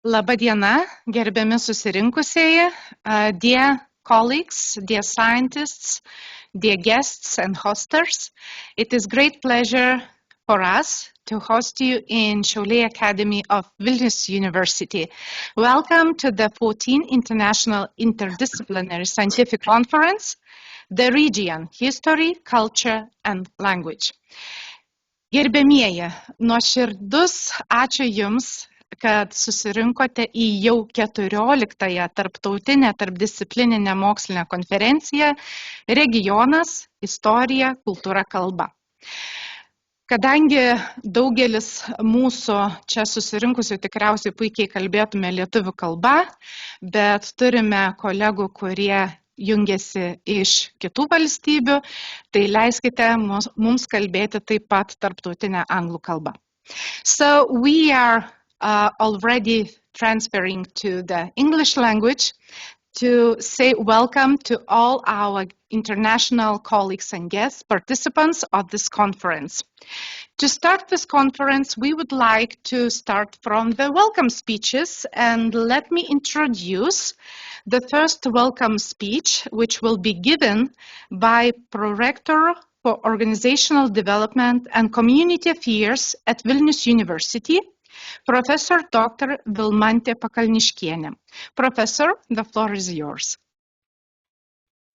Labą diena, gerbiami susirinkusieji, dear colleagues, dear scientists, dear guests and hosters. It is great pleasure for us to host you in Šiauliai Academy of Vilnius University. Welcome to the 14th International Interdisciplinary Scientific Conference, The Region, History, Culture and Language. Gerbiamieji, nuoširdus ačiū Jums, kad susirinkote į jau 14-ąją tarptautinę tarpdisciplininę mokslinę konferenciją Regionas, istorija, kultūra, kalba. Kadangi daugelis mūsų čia susirinkusių tikriausiai puikiai kalbėtume lietuvių kalba, bet turime kolegų, kurie jungiasi iš kitų valstybių, tai leiskite mums kalbėti taip pat tarptautinę anglų kalbą. So we are already transferring to the English language to say welcome to all our international colleagues and guests, participants of this conference. To start this conference, we would like to start from the welcome speeches, and let me introduce the first welcome speech, which will be given by Pro-Rector for Organizational Development and Community Affairs at Vilnius University, Professor Dr. Vilmantė Pakalniškienė. Professor, the floor is yours.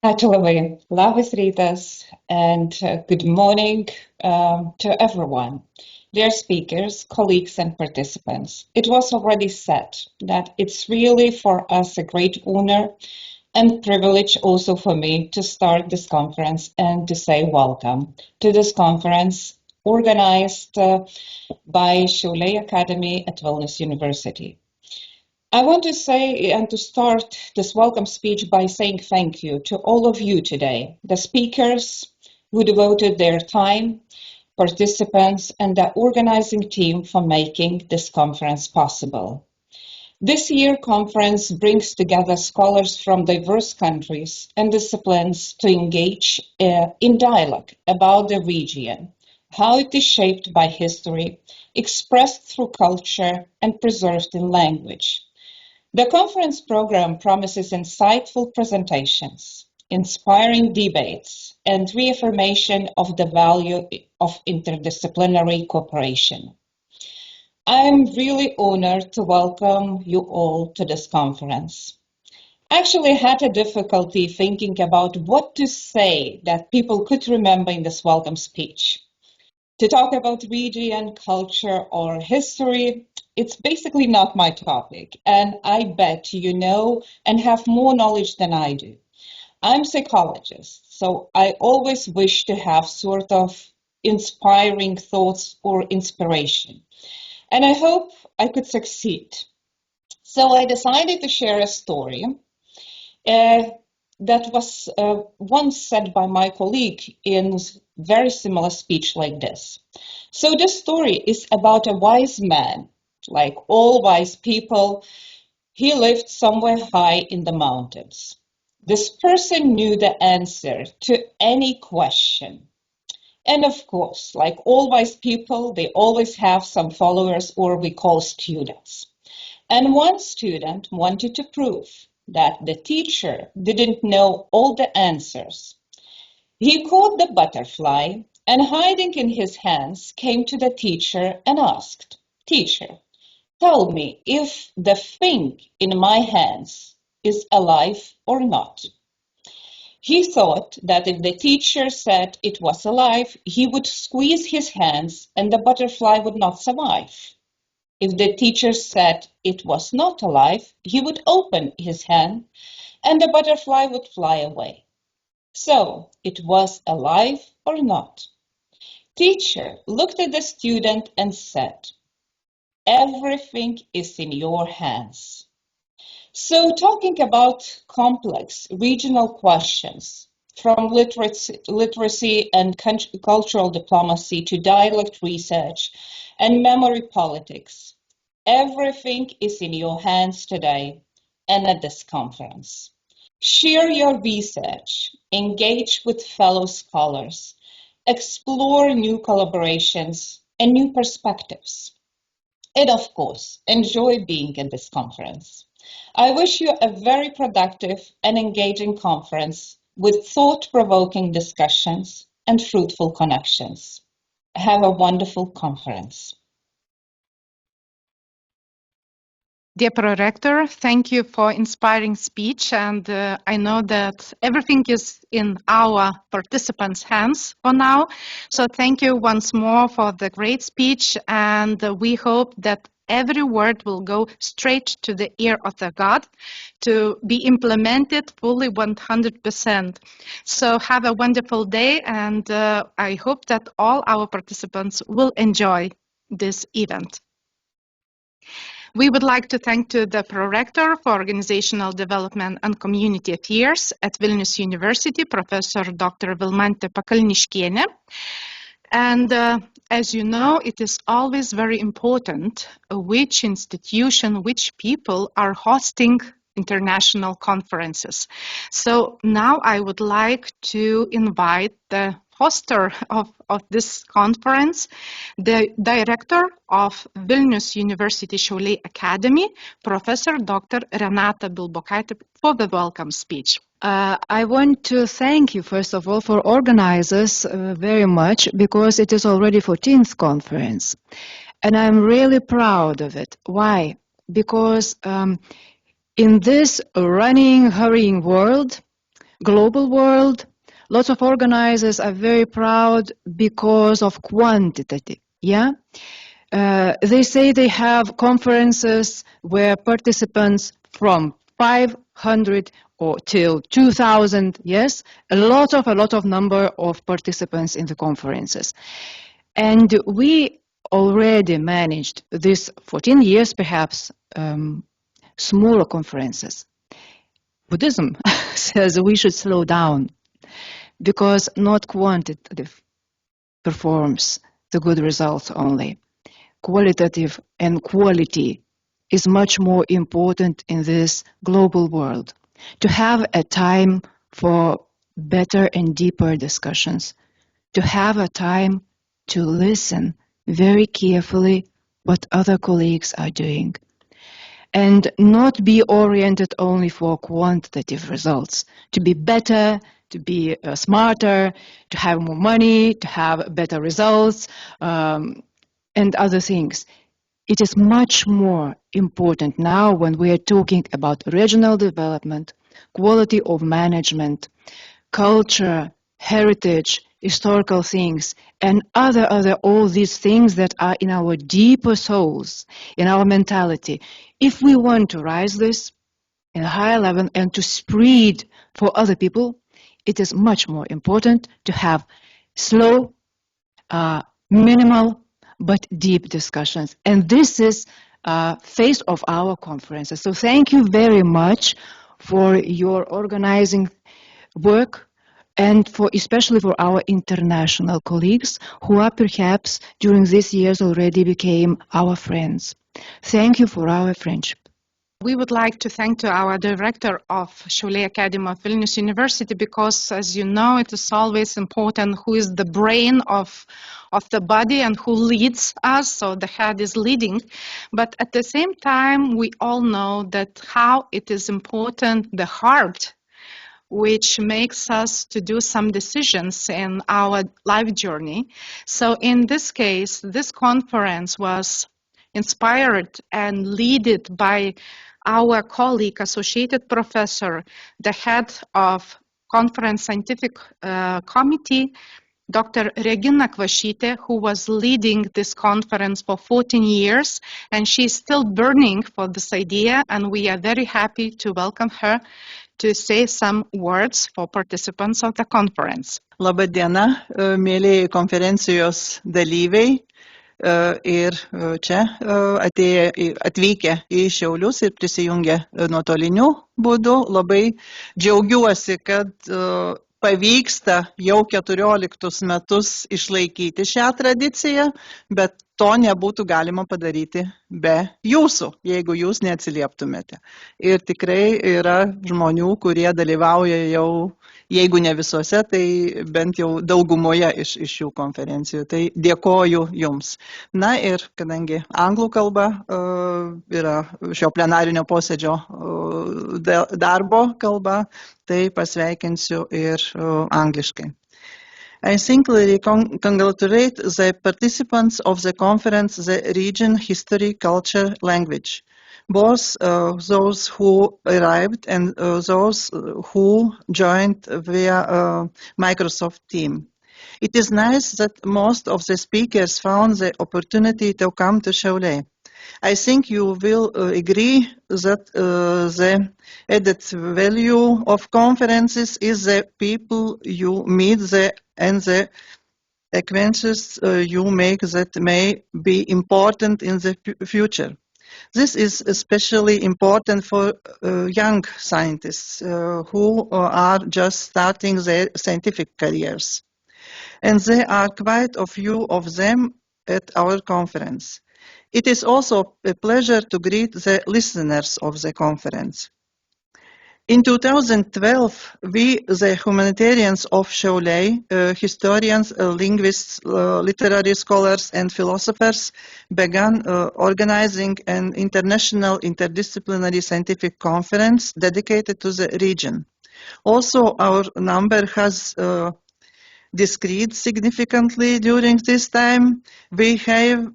Ačiū labai. Labas rytas and good morning to everyone. Dear speakers, colleagues and participants, it was already said that it's really for us a great honor and privilege also for me to start this conference and to say welcome to this conference organized by Šiauliai Academy at Vilnius University. I want to say and to start this welcome speech by saying thank you to all of you today, the speakers who devoted their time, participants, and the organizing team for making this conference possible. This year's conference brings together scholars from diverse countries and disciplines to engage in dialogue about the region, how it is shaped by history, expressed through culture, and preserved in language. The conference program promises insightful presentations, inspiring debates, and reaffirmation of the value of interdisciplinary cooperation. I'm really honored to welcome you all to this conference. I actually had a difficulty thinking about what to say that people could remember in this welcome speech. To talk about region, culture, or history, it's basically not my topic, and I bet you know and have more knowledge than I do. I'm a psychologist, so I always wish to have sort of inspiring thoughts or inspiration, and I hope I could succeed. So I decided to share a story that was once said by my colleague in very similar speech like this. So this story is about a wise man. Like all wise people, he lived somewhere high in the mountains. This person knew the answer to any question. And of course, like all wise people, they always have some followers, or we call students. And one student wanted to prove that the teacher didn't know all the answers. He caught the butterfly and, hiding in his hands, came to the teacher and asked, "Teacher, tell me if the thing in my hands is alive or not." He thought that if the teacher said it was alive, he would squeeze his hands and the butterfly would not survive. If the teacher said it was not alive, he would open his hand and the butterfly would fly away. So, it was alive or not? Teacher looked at the student and said, "Everything is in your hands." So, talking about complex regional questions, from literacy and cultural diplomacy to dialect research and memory politics, everything is in your hands today and at this conference. Share your research, engage with fellow scholars, explore new collaborations and new perspectives. and of course, enjoy being in this conference. I wish you a very productive and engaging conference with thought-provoking discussions and fruitful connections. Have a wonderful conference. Dear Pro-Rector, thank you for inspiring speech, and I know that everything is in our participants' hands for now. So thank you once more for the great speech, and we hope that every word will go straight to the ear of the God to be implemented fully 100%. So have a wonderful day, and I hope that all our participants will enjoy this event. We would like to thank the Pro-Rector for Organizational Development and Community Affairs at Vilnius University, Professor Dr. Vilmantė Pakalniškienė. And as you know, it is always very important which institution, which people are hosting international conferences. So now I would like to invite the hoster of this conference, the director of Vilnius University Šiauliai Academy, Professor Dr. Renata Bilbokaitė, for the welcome speech. I want to thank you, first of all, for organizers very much, because it is already 14th conference. And I'm really proud of it. Why? Because in this running, hurrying world, global world, lots of organizers are very proud because of quantitative, yeah? They say they have conferences where participants from 500 or till 2,000, yes? A lot of number of participants in the conferences. And we already managed this 14 years, perhaps, smaller conferences. Buddhism says we should slow down, because not quantitative performs the good results only. Qualitative and quality is much more important in this global world. To have a time for better and deeper discussions, to have a time to listen very carefully what other colleagues are doing, and not be oriented only for quantitative results, to be better, to be smarter, to have more money, to have better results, and other things. It is much more important now when we are talking about regional development, quality of management, culture, heritage, historical things, and other all these things that are in our deeper souls, in our mentality. If we want to rise this in a higher level and to spread for other people, it is much more important to have slow, minimal, but deep discussions. And this is face of our conferences. So thank you very much for your organizing work, and especially for our international colleagues who are perhaps during these years already became our friends. Thank you for our friendship. We would like to thank our director of Šiauliai Academy of Vilnius University, because, as you know, it is always important who is the brain of the body and who leads us, so the head is leading. But at the same time, we all know that how it is important, the heart, which makes us to do some decisions in our life journey. So in this case, this conference was inspired and led by our colleague, associated professor, the head of conference scientific committee, Dr. Regina Kvašytė, who was leading this conference for 14 years, and she's still burning for this idea, and we are very happy to welcome her to say some words for participants of the conference. Labą dieną, mėlyjei konferencijos dalyviai ir čia atvykę į Šiaulius ir prisijungę nuotoliniu būdu. Labai džiaugiuosi, kad pavyksta jau 14 metus išlaikyti šią tradiciją, bet to nebūtų galima padaryti be jūsų, jeigu jūs neatsilieptumėte. Ir tikrai yra žmonių, kurie dalyvauja jau, jeigu ne visuose, tai bent jau daugumoje iš šių konferencijų. Tai dėkoju jums. Na ir kadangi anglų kalba yra šio plenarinio posėdžio darbo kalba, tai pasveikinsiu ir angliškai. I sincerely congratulate the participants of the conference, the region, history, culture, language, both those who arrived and those who joined via Microsoft Teams. It is nice that most of the speakers found the opportunity to come to Šiauliai. I think you will agree that the added value of conferences is the people you meet and the acquaintances you make that may be important in the future. This is especially important for young scientists who are just starting their scientific careers. And there are quite a few of them at our conference. It is also a pleasure to greet the listeners of the conference. In 2012, we, the humanitarians of Šiauliai, historians, linguists, literary scholars and philosophers, began organizing an international interdisciplinary scientific conference dedicated to the region. Also, our number has decreased significantly during this time. We have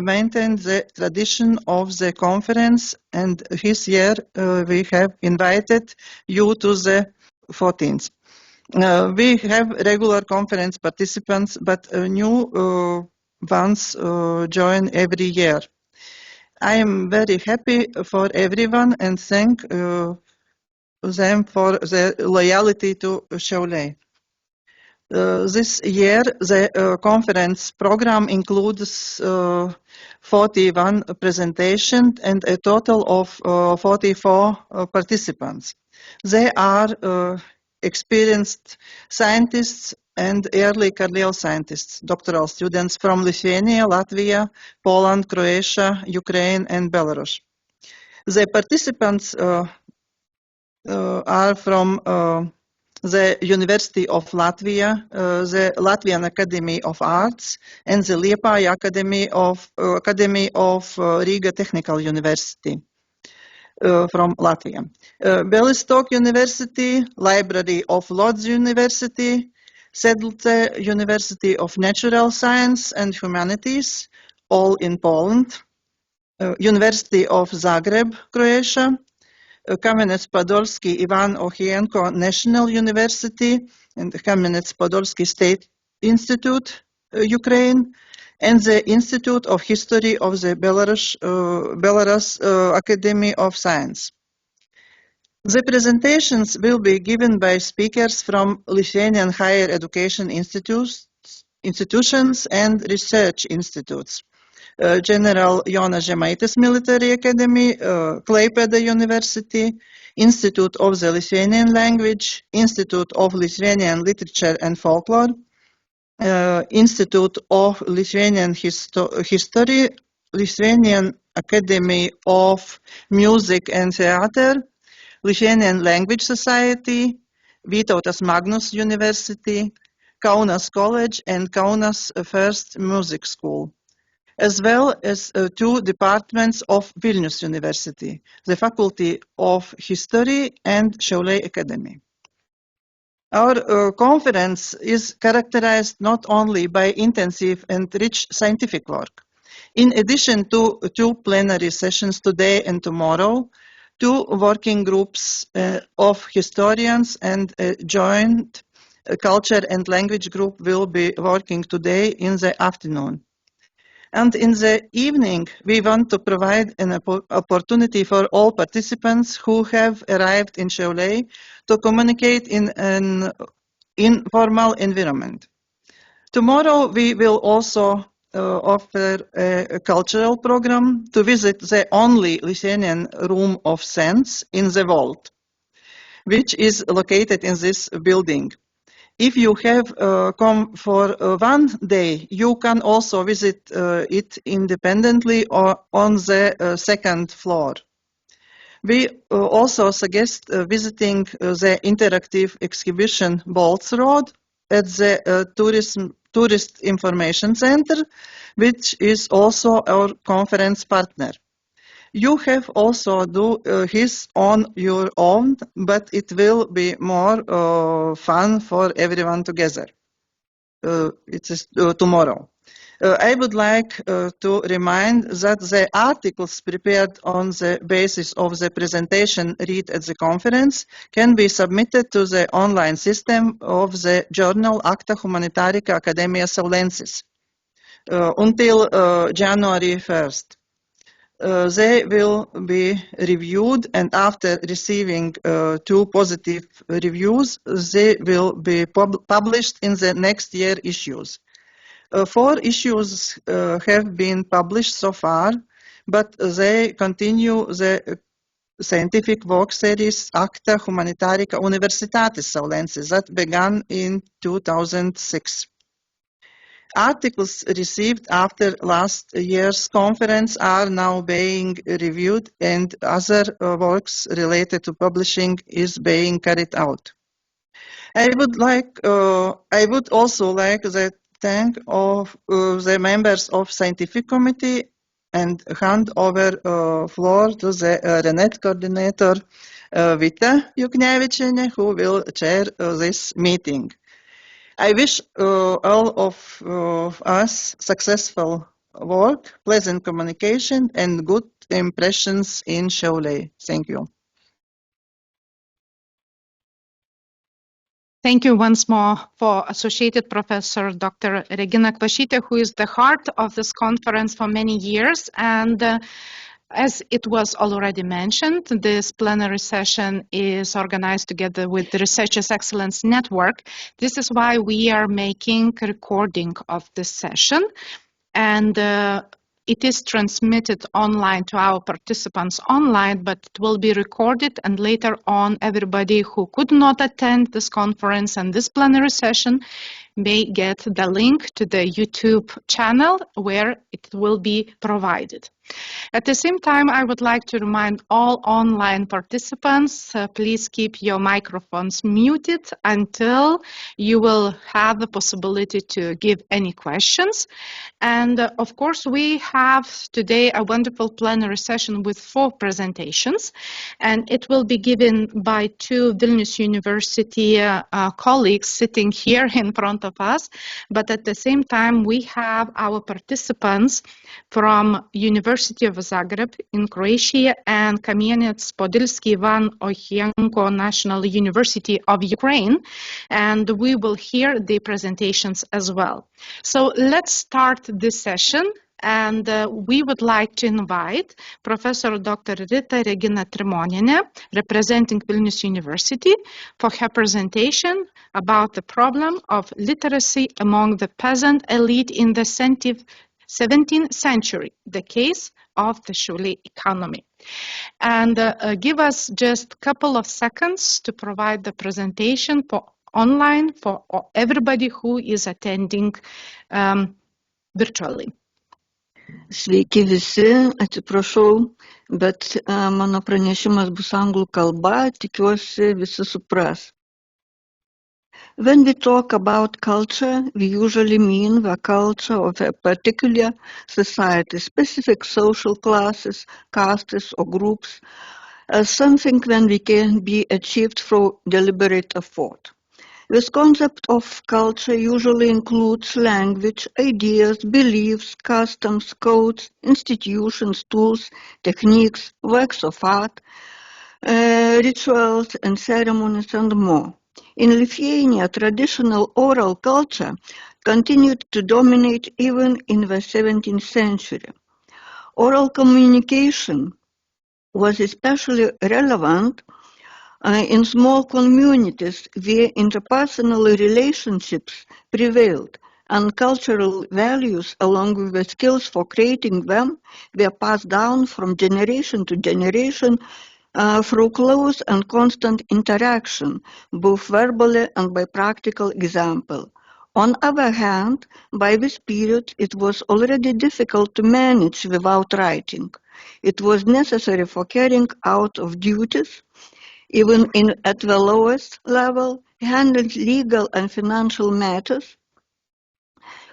maintained the tradition of the conference, and this year we have invited you to the 14th. We have regular conference participants, but new ones join every year. I am very happy for everyone and thank them for their loyalty to Šiauliai. This year, the conference program includes 41 presentations and a total of 44 participants. They are experienced scientists and early career scientists, doctoral students from Lithuania, Latvia, Poland, Croatia, Ukraine, and Belarus. The participants are from the University of Latvia, the Latvian Academy of Arts, and the Liepāja Academy of Rīga Technical University from Latvia. Białystok University, Library of Lodz University, Sedlce University of Natural Science and Humanities, all in Poland, University of Zagreb, Croatia, Kamenets-Podolsky Ivan Ohienko National University and Kamenets-Podolsky State Institute, Ukraine, and the Institute of History of the Belarus Academy of Science. The presentations will be given by speakers from Lithuanian higher education institutions and research institutes. General Jonas Žemaitis Military Academy, Klaipėda University, Institute of the Lithuanian Language, Institute of Lithuanian Literature and Folklore, Institute of Lithuanian History, Lithuanian Academy of Music and Theatre, Lithuanian Language Society, Vytautas Magnus University, Kaunas College and Kaunas First Music School, as well as two departments of Vilnius University, the Faculty of History and Šiauliai Academy. Our conference is characterized not only by intensive and rich scientific work. In addition to two plenary sessions today and tomorrow, two working groups of historians and a joint culture and language group will be working today in the afternoon. And in the evening, we want to provide an opportunity for all participants who have arrived in Šiauliai to communicate in an informal environment. Tomorrow, we will also offer a cultural program to visit the only Lithuanian Room of Sense in the world, which is located in this building. If you have come for one day, you can also visit it independently or on the second floor. We also suggest visiting the interactive exhibition Bolts Road at the Tourist Information Center, which is also our conference partner. You have also do his on your own, but it will be more fun for everyone together. It is tomorrow. I would like to remind that the articles prepared on the basis of the presentation read at the conference can be submitted to the online system of the journal Acta Humanitarica Academia Saulensis until January 1st. They will be reviewed, and after receiving 2 positive reviews, they will be published in the next year issues. 4 issues have been published so far, but they continue the scientific work series Acta Humanitarica Universitatis Saulensis that began in 2006. Articles received after last year's conference are now being reviewed, and other works related to publishing is being carried out. I would also like to thank of the members of scientific committee and hand over floor to the RENET coordinator Vita Juknevičienė, who will chair this meeting. I wish all of us successful work, pleasant communication, and good impressions in Šiauliai. Thank you. Thank you once more for Associated Professor Dr. Regina Kvašytė, who is the heart of this conference for many years. And as it was already mentioned, this plenary session is organized together with the Researchers Excellence Network. This is why we are making a recording of this session. And it is transmitted online to our participants online, but it will be recorded, and later on everybody who could not attend this conference and this plenary session may get the link to the YouTube channel where it will be provided. At the same time, I would like to remind all online participants, please keep your microphones muted until you will have the possibility to give any questions. And of course, we have today a wonderful plenary session with 4 presentations, and it will be given by 2 Vilnius University colleagues sitting here in front of us. But at the same time, we have our participants from University of Zagreb in Croatia and Kamieniec-Podilsky Ivan Ohienko National University of Ukraine, and we will hear the presentations as well. So let's start this session, and we would like to invite Professor Dr. Rita Regina Trimonienė, representing Vilnius University, for her presentation about the problem of literacy among the peasant elite in the 17th century, the case of the Šiauliai economy. And give us just a couple of seconds to provide the presentation for online for everybody who is attending virtually. Sveiki visi, atsiprašau, bet mano pranešimas bus anglų kalba, tikiuosi visi supras. When we talk about culture, we usually mean the culture of a particular society, specific social classes, castes, or groups, as something that can be achieved through deliberate effort. This concept of culture usually includes language, ideas, beliefs, customs, codes, institutions, tools, techniques, works of art, rituals and ceremonies, and more. In Lithuania, traditional oral culture continued to dominate even in the 17th century. Oral communication was especially relevant in small communities where interpersonal relationships prevailed and cultural values along with the skills for creating them were passed down from generation to generation through close and constant interaction, both verbally and by practical example. On the other hand, by this period, it was already difficult to manage without writing. It was necessary for carrying out of duties, even at the lowest level, handle legal and financial matters,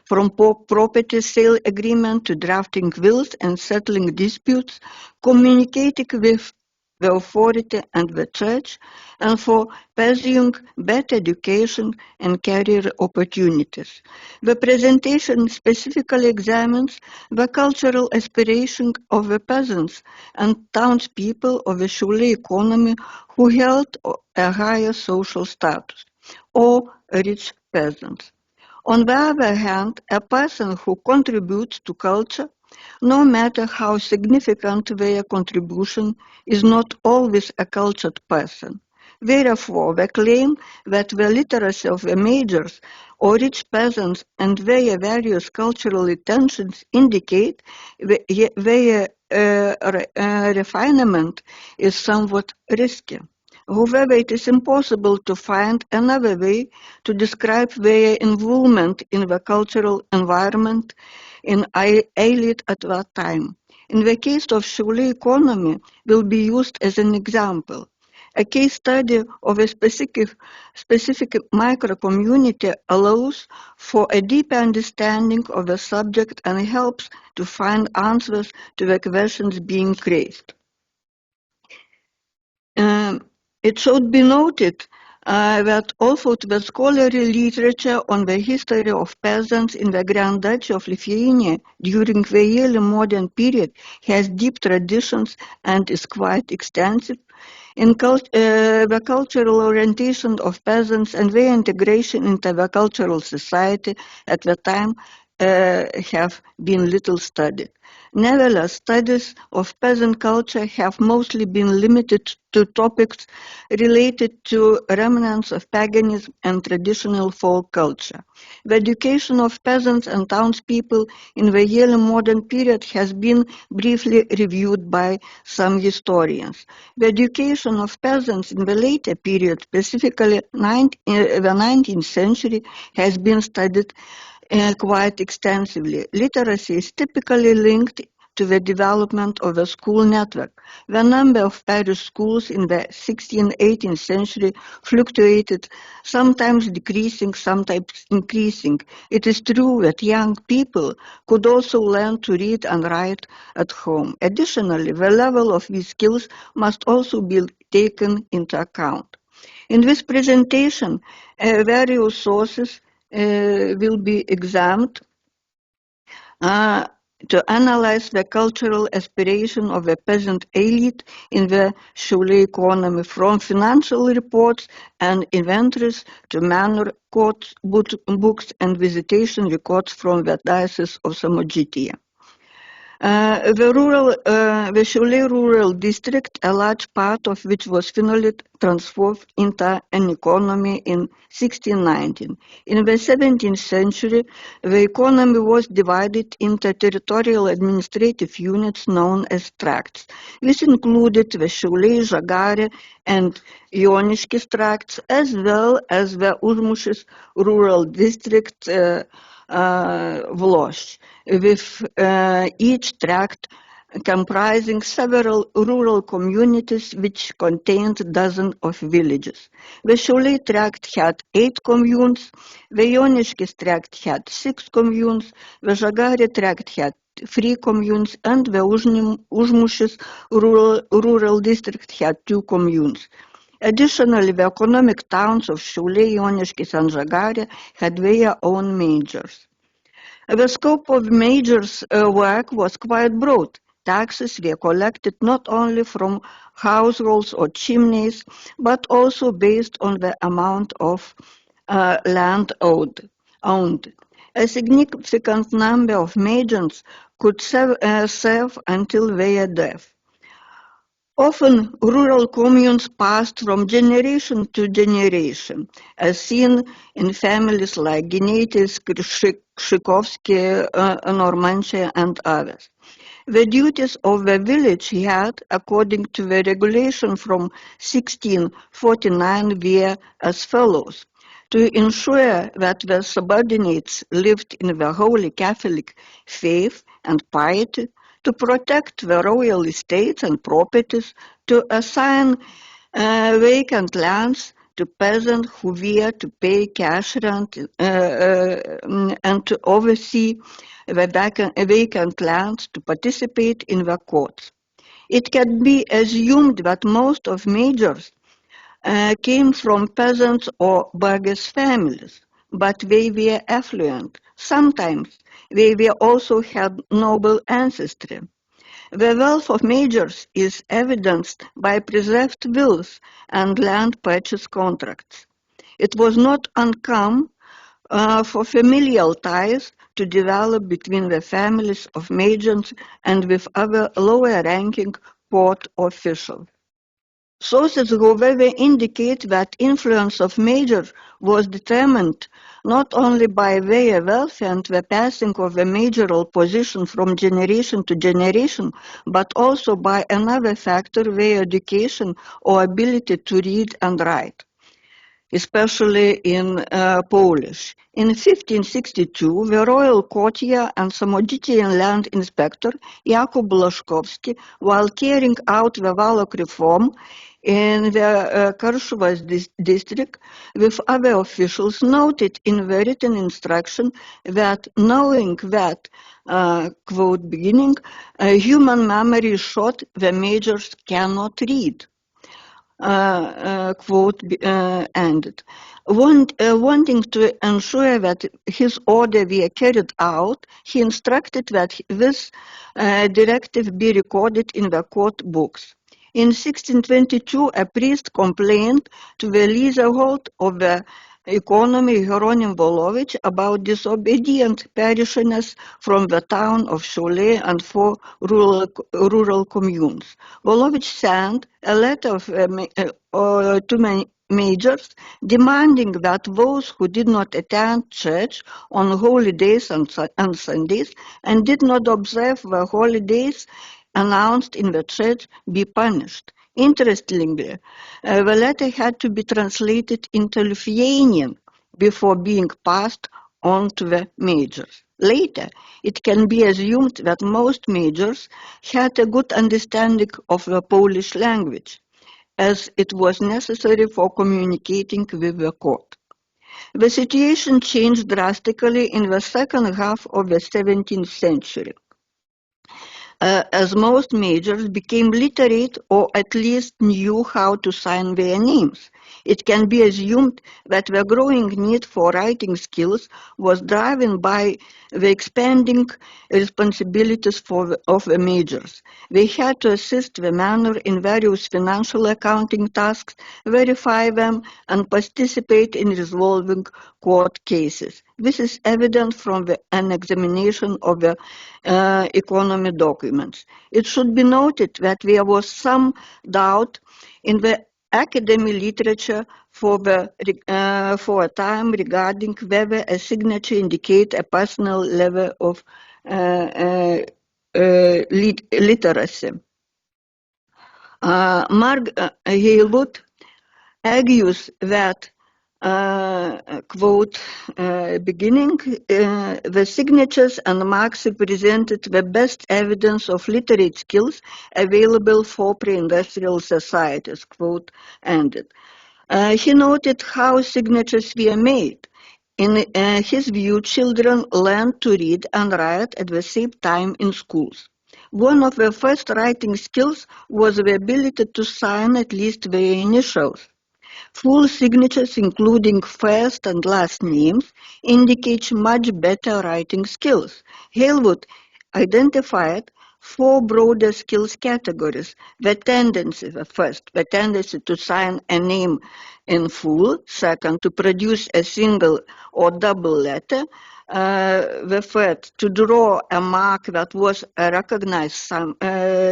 from property sale agreement to drafting wills and settling disputes, communicating with the authority and the church, and for pursuing better education and career opportunities. The presentation specifically examines the cultural aspiration of the peasants and townspeople of the Šiauliai economy who held a higher social status, or rich peasants. On the other hand, a person who contributes to culture, no matter how significant their contribution, is not always a cultured person. Therefore, the claim that the literacy of the majors or rich peasants and their various cultural tensions indicate their refinement is somewhat risky. However, it is impossible to find another way to describe their involvement in the cultural environment in elite at that time. In the case of Šiauliai economy will be used as an example. A case study of a specific micro-community allows for a deeper understanding of the subject and helps to find answers to the questions being raised. It should be noted that although the scholarly literature on the history of peasants in the Grand Duchy of Lithuania during the early modern period has deep traditions and is quite extensive, the cultural orientation of peasants and their integration into the cultural society at the time have been little studied. Nevertheless, studies of peasant culture have mostly been limited to topics related to remnants of paganism and traditional folk culture. The education of peasants and townspeople in the early modern period has been briefly reviewed by some historians. The education of peasants in the later period, specifically the 19th century, has been studied quite extensively. Literacy is typically linked to the development of the school network. The number of parish schools in the 16th, 18th century fluctuated, sometimes decreasing, sometimes increasing. It is true that young people could also learn to read and write at home. Additionally, the level of these skills must also be taken into account. In this presentation, various sources will be examined to analyze the cultural aspiration of the peasant elite in the Šiauliai economy, from financial reports and inventories to manor codes, books and visitation records from the Diocese of Samogitia. The Šiauliai rural district, a large part of which was finally transformed into an economy in 1619. In the 17th century, the economy was divided into territorial administrative units known as tracts. This included the Šiauliai, Žagarė, and Joniškis tracts, as well as the Užmušis rural district, Vloš, with each tract comprising several rural communities which contained dozens of villages. The Šiauliai tract had 8 communes, the Joniškis tract had 6 communes, the Žagarė tract had 3 communes, and the Užmušis rural district had 2 communes. Additionally, the economic towns of Šiauliai, Joniškis, and Žagarė had their own majors. The scope of majors' work was quite broad. Taxes were collected not only from households or chimneys, but also based on the amount of land owned. A significant number of majors could serve until their death. Often, rural communes passed from generation to generation, as seen in families like Gineitis, Krzykovsky, Normančia, and others. The duties of the village head, according to the regulation from 1649, were as follows: to ensure that the subordinates lived in the Holy Catholic faith and piety, to protect the royal estates and properties, to assign vacant lands to peasants who were to pay cash rent, and to oversee the vacant lands, to participate in the courts. It can be assumed that most of majors came from peasants or burgess families, but they were affluent. Sometimes they were also had noble ancestry. The wealth of majors is evidenced by preserved wills and land purchase contracts. It was not uncommon for familial ties to develop between the families of majors and with other lower-ranking court officials. Sources, however, indicate that influence of majors was determined not only by their wealth and the passing of the majoral position from generation to generation, but also by another factor, their education or ability to read and write, especially in Polish. In 1562, the royal courtier and Zamodzician land inspector Jakub Blaszkowski, while carrying out the Wallach reform in the Karszuvas district with other officials, noted in the written instruction that knowing that, quote beginning, human memory is short, the majors cannot read. Quote ended. Wanting to ensure that his order were carried out, he instructed that this directive be recorded in the court books. In 1622, a priest complained to the leasehold of the economy Hieronym Volovich about disobedient parishioners from the town of Šiauliai and 4 rural communes. Volovich sent a letter to majors demanding that those who did not attend church on holy days and Sundays and did not observe the holidays announced in the church be punished. Interestingly, the letter had to be translated into Lithuanian before being passed on to the majors. Later, it can be assumed that most majors had a good understanding of the Polish language, as it was necessary for communicating with the court. The situation changed drastically in the second half of the 17th century. As most majors became literate or at least knew how to sign their names. It can be assumed that the growing need for writing skills was driven by the expanding responsibilities of the majors. They had to assist the manor in various financial accounting tasks, verify them, and participate in resolving court cases. This is evident from an examination of the economy documents. It should be noted that there was some doubt in the academic literature for a time regarding whether a signature indicates a personal level of literacy. Mark Haywood argues that quote beginning, the signatures and marks represented the best evidence of literate skills available for pre-industrial societies, quote ended. He noted how signatures were made. In his view, children learned to read and write at the same time in schools. One of the first writing skills was the ability to sign at least their initials. Full signatures, including first and last names, indicate much better writing skills. Haywood identified 4 broader skills categories. The tendency to sign a name in full. Second, to produce a single or double letter. The third, to draw a mark that was a recognized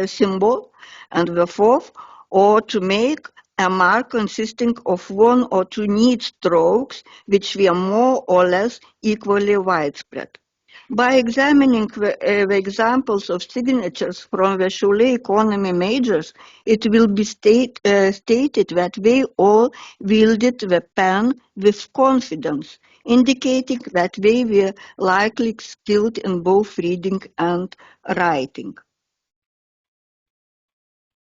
symbol. And the fourth, or to make a mark consisting of 1 or 2 neat strokes, which were more or less equally widespread. By examining the examples of signatures from the Šiauliai economy majors, it will be stated that they all wielded the pen with confidence, indicating that they were likely skilled in both reading and writing.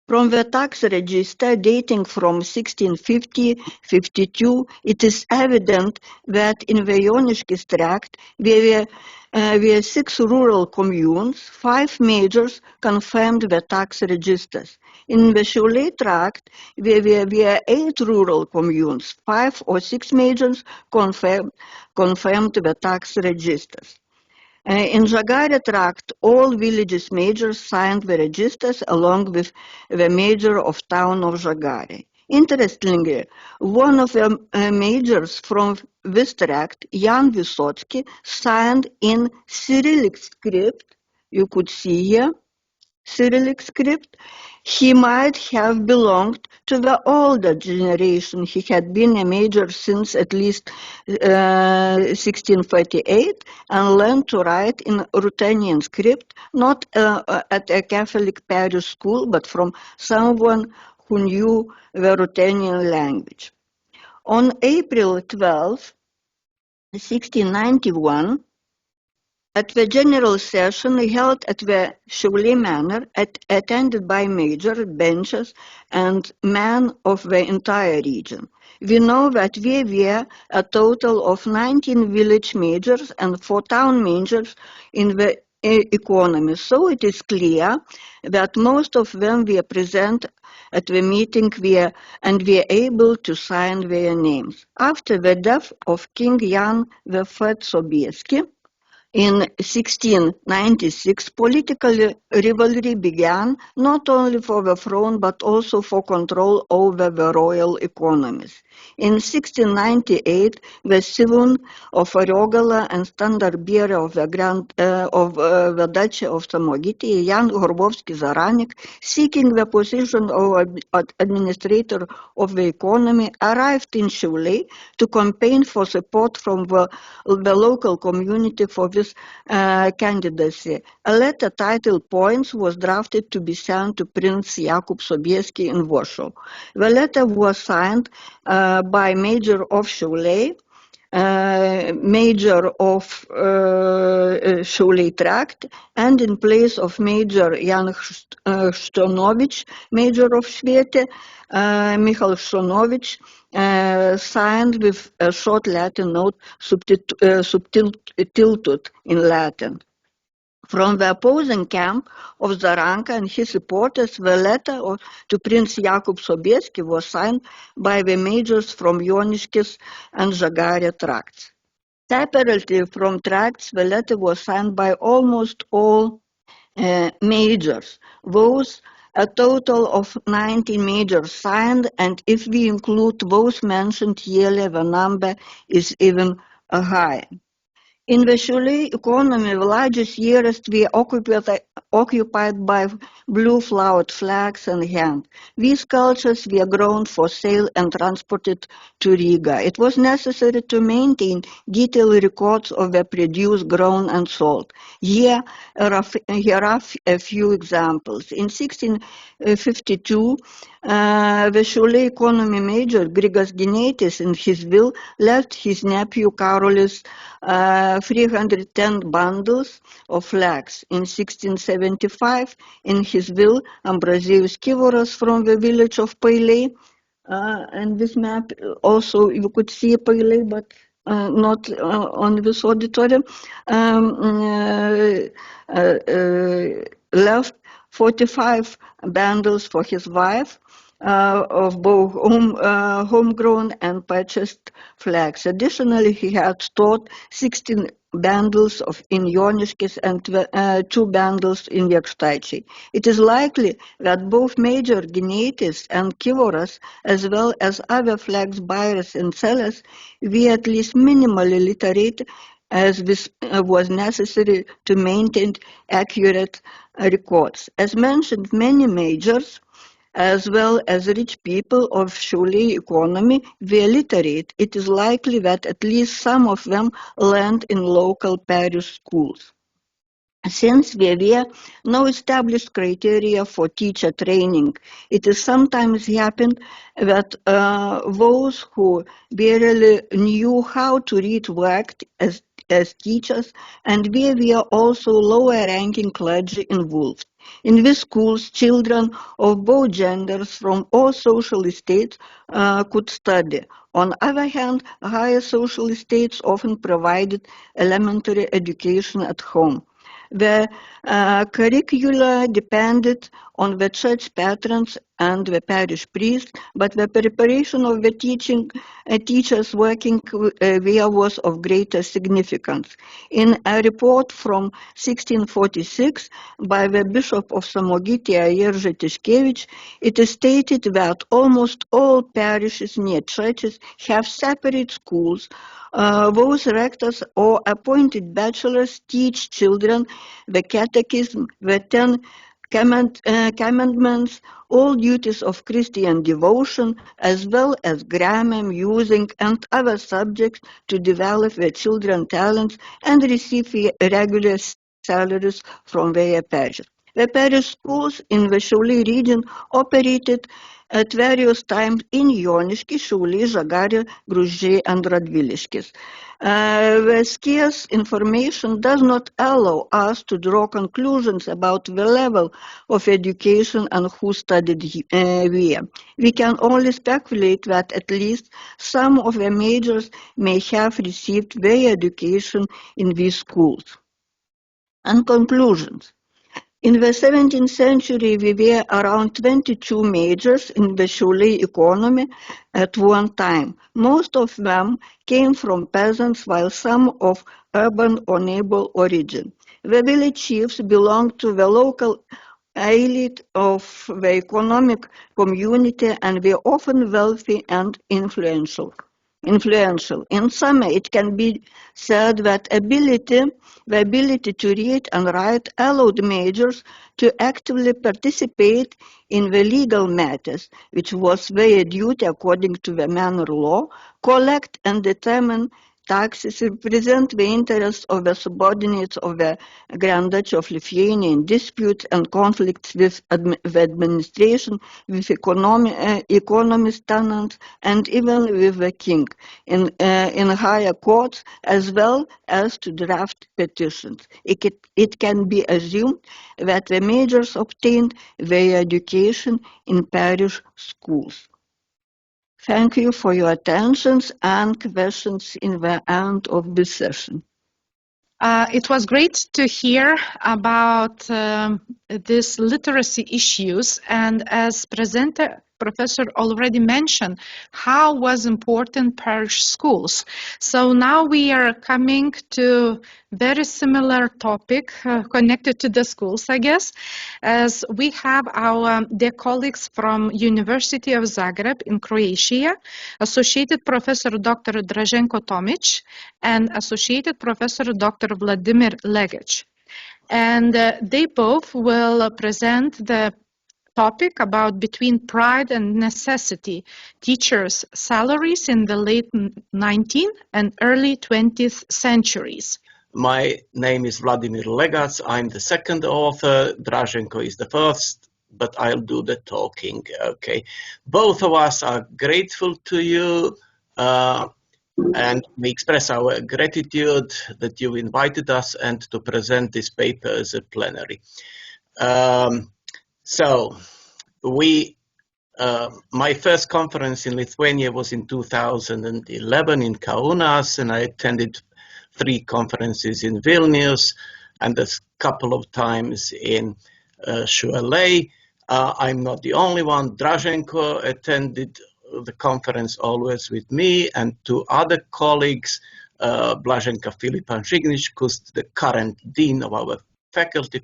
From the tax register dating from 1650-52, it is evident that in the Joniškis tract there were 6 rural communes, 5 majors confirmed the tax registers. In the Šiauliai tract there were 8 rural communes, 5 or 6 majors confirmed the tax registers. In Žagarė tract, all villages majors signed the registers along with the major of town of Žagarė. Interestingly, one of the majors from this tract, Jan Visotsky, signed in Cyrillic script. You could see here, Cyrillic script. He might have belonged to the older generation. He had been a major since at least 1648 and learned to write in Ruthenian script, not at a Catholic parish school, but from someone who knew the Ruthenian language. On April 12, 1691, at the general session held at the Šiauliai Manor, attended by major, benches, and men of the entire region. We know that there were a total of 19 village majors and 4 town majors in the economy, so it is clear that most of them were present at the meeting and were able to sign their names. After the death of King Jan I Sobieski, in 1696, political rivalry began not only for the throne but also for control over the royal economies. In 1698, the Sivun of Ariogala and standard bearer of the Duchy of Samogitia, Jan Gorbovsky-Zaranik, seeking the position of administrator of the economy, arrived in Šiauliai to campaign for support from the local community for this candidacy. A letter titled Points was drafted to be sent to Prince Jakub Sobieski in Warsaw. The letter was signed by Major of Šiauliai, Major of Šiauliai tract, and in place of Major Jan Štonovič, Major of Švietė, Michal Štonovič, signed with a short Latin note subtiltud in Latin. From the opposing camp of Zaranka and his supporters, the letter to Prince Jakub Sobieski was signed by the majors from Joniškis and Žagarė tracts. Separately from tracts, the letter was signed by almost all majors. Those a total of 19 majors signed, and if we include those mentioned yearly, the number is even higher. In the Šiauliai economy, the largest areas were occupied by blue flowered flags and hemp. These cultures were grown for sale and transported to Riga. It was necessary to maintain detailed records of the produce grown and sold. Here are a few examples. In 1652, the Šiauliai economy major Grigas Gineitis in his will left his nephew Karolis 310 bundles of flags. In 1675, in his will, Ambraziejus Kivoras from the village of Pailiai, and this map also you could see Pailiai, but not on this auditorium, left 45 bundles for his wife, of both homegrown and purchased flags. Additionally, he had stored 16 bundles in Joniškis and 2 bundles in Jakštaičiai. It is likely that both Major Gineitis and Kivoras, as well as other flags buyers and sellers, were at least minimally literate, as this was necessary to maintain accurate records. As mentioned, many majors as well as rich people of Šiauliai economy were literate, it is likely that at least some of them learned in local parish schools. Since there were no established criteria for teacher training, it has sometimes happened that those who barely knew how to read worked as teachers, and there were also lower-ranking clergy involved. In these schools, children of both genders from all social states could study. On the other hand, higher social states often provided elementary education at home. The curricula depended on the church patrons and the parish priest, but the preparation of the teachers working there was of greater significance. In a report from 1646 by the Bishop of Samogitia, Jerzy Tiškevič, it is stated that almost all parishes near churches have separate schools. Those rectors or appointed bachelors teach children the catechism, the 10 commandments, all duties of Christian devotion, as well as grammar, music, and other subjects to develop their children's talents and receive regular salaries from their parishes. The parish schools in the Šiauliai region operated at various times in Jonišky, Šiauliai, Žagarė, Gruzdžiai, and Radviliškis. The scarce information does not allow us to draw conclusions about the level of education and who studied where. We can only speculate that at least some of the majors may have received their education in these schools. And conclusions. In the 17th century, we were around 22 majors in the Šiauliai economy at one time. Most of them came from peasants, while some of urban or noble origin. The village chiefs belonged to the local elite of the economic community and were often wealthy and influential. In sum, it can be said that the ability to read and write allowed majors to actively participate in the legal matters, which was their duty according to the manor law, collect and determine taxes, represent the interests of the subordinates of the Grand Duchy of Lithuania in disputes and conflicts with the administration, with economist tenants, and even with the king in higher courts, as well as to draft petitions. It can be assumed that the majors obtained their education in parish schools. Thank you for your attention and questions in the end of this session. It was great to hear about these literacy issues, and as presenter Professor already mentioned, how was important parish schools. So now we are coming to very similar topic connected to the schools, I guess, as we have our dear colleagues from University of Zagreb in Croatia, Associated Professor Dr. Draženko Tomić and Associated Professor Dr. Vladimir Legac. And they both will present the topic about between pride and necessity, teachers' salaries in the late 19th and early 20th centuries. My name is Vladimir Legac. I'm the second author. Draženko is the first, but I'll do the talking. Okay. Both of us are grateful to you and we express our gratitude that you invited us and to present this paper as a plenary. So, my first conference in Lithuania was in 2011 in Kaunas, and I attended 3 conferences in Vilnius and a couple of times in Šiauliai. I'm not the only one. Draženko attended the conference always with me and 2 other colleagues, Blaženka Filipa Žignić, who's the current dean of our faculty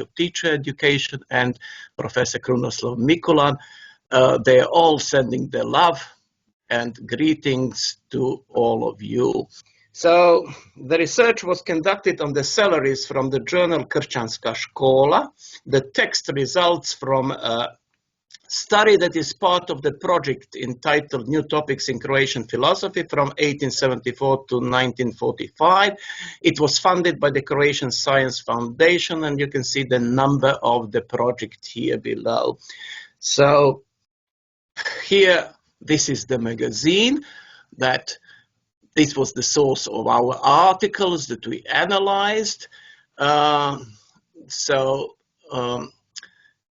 of teacher education, and Professor Krunoslav Mikulan. They are all sending their love and greetings to all of you. So the research was conducted on the salaries from the journal Kršćanska škola. The text results from study that is part of the project entitled New Topics in Croatian Philosophy from 1874 to 1945. It was funded by the Croatian Science Foundation, and you can see the number of the project here below. So here, this is the magazine that this was the source of our articles that we analyzed.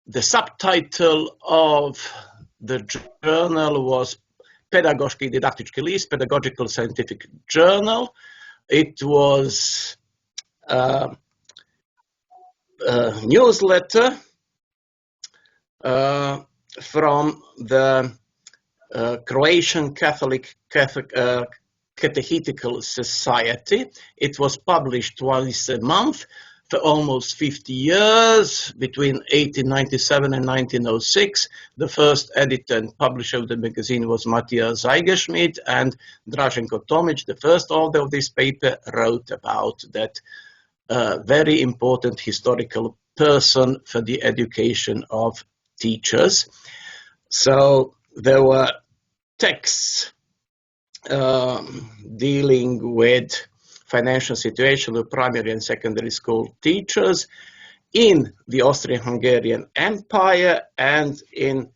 The subtitle of the journal was Pedagoški didaktički list, Pedagogical Scientific Journal. It was a newsletter from the Croatian Catholic Catechetical Society. It was published twice a month for almost 50 years, between 1897 and 1906. The first editor and publisher of the magazine was Matija Zajgeršmit, and Draženko Tomić, the first author of this paper, wrote about that very important historical person for the education of teachers. So there were texts dealing with financial situation of primary and secondary school teachers in the Austrian-Hungarian Empire and in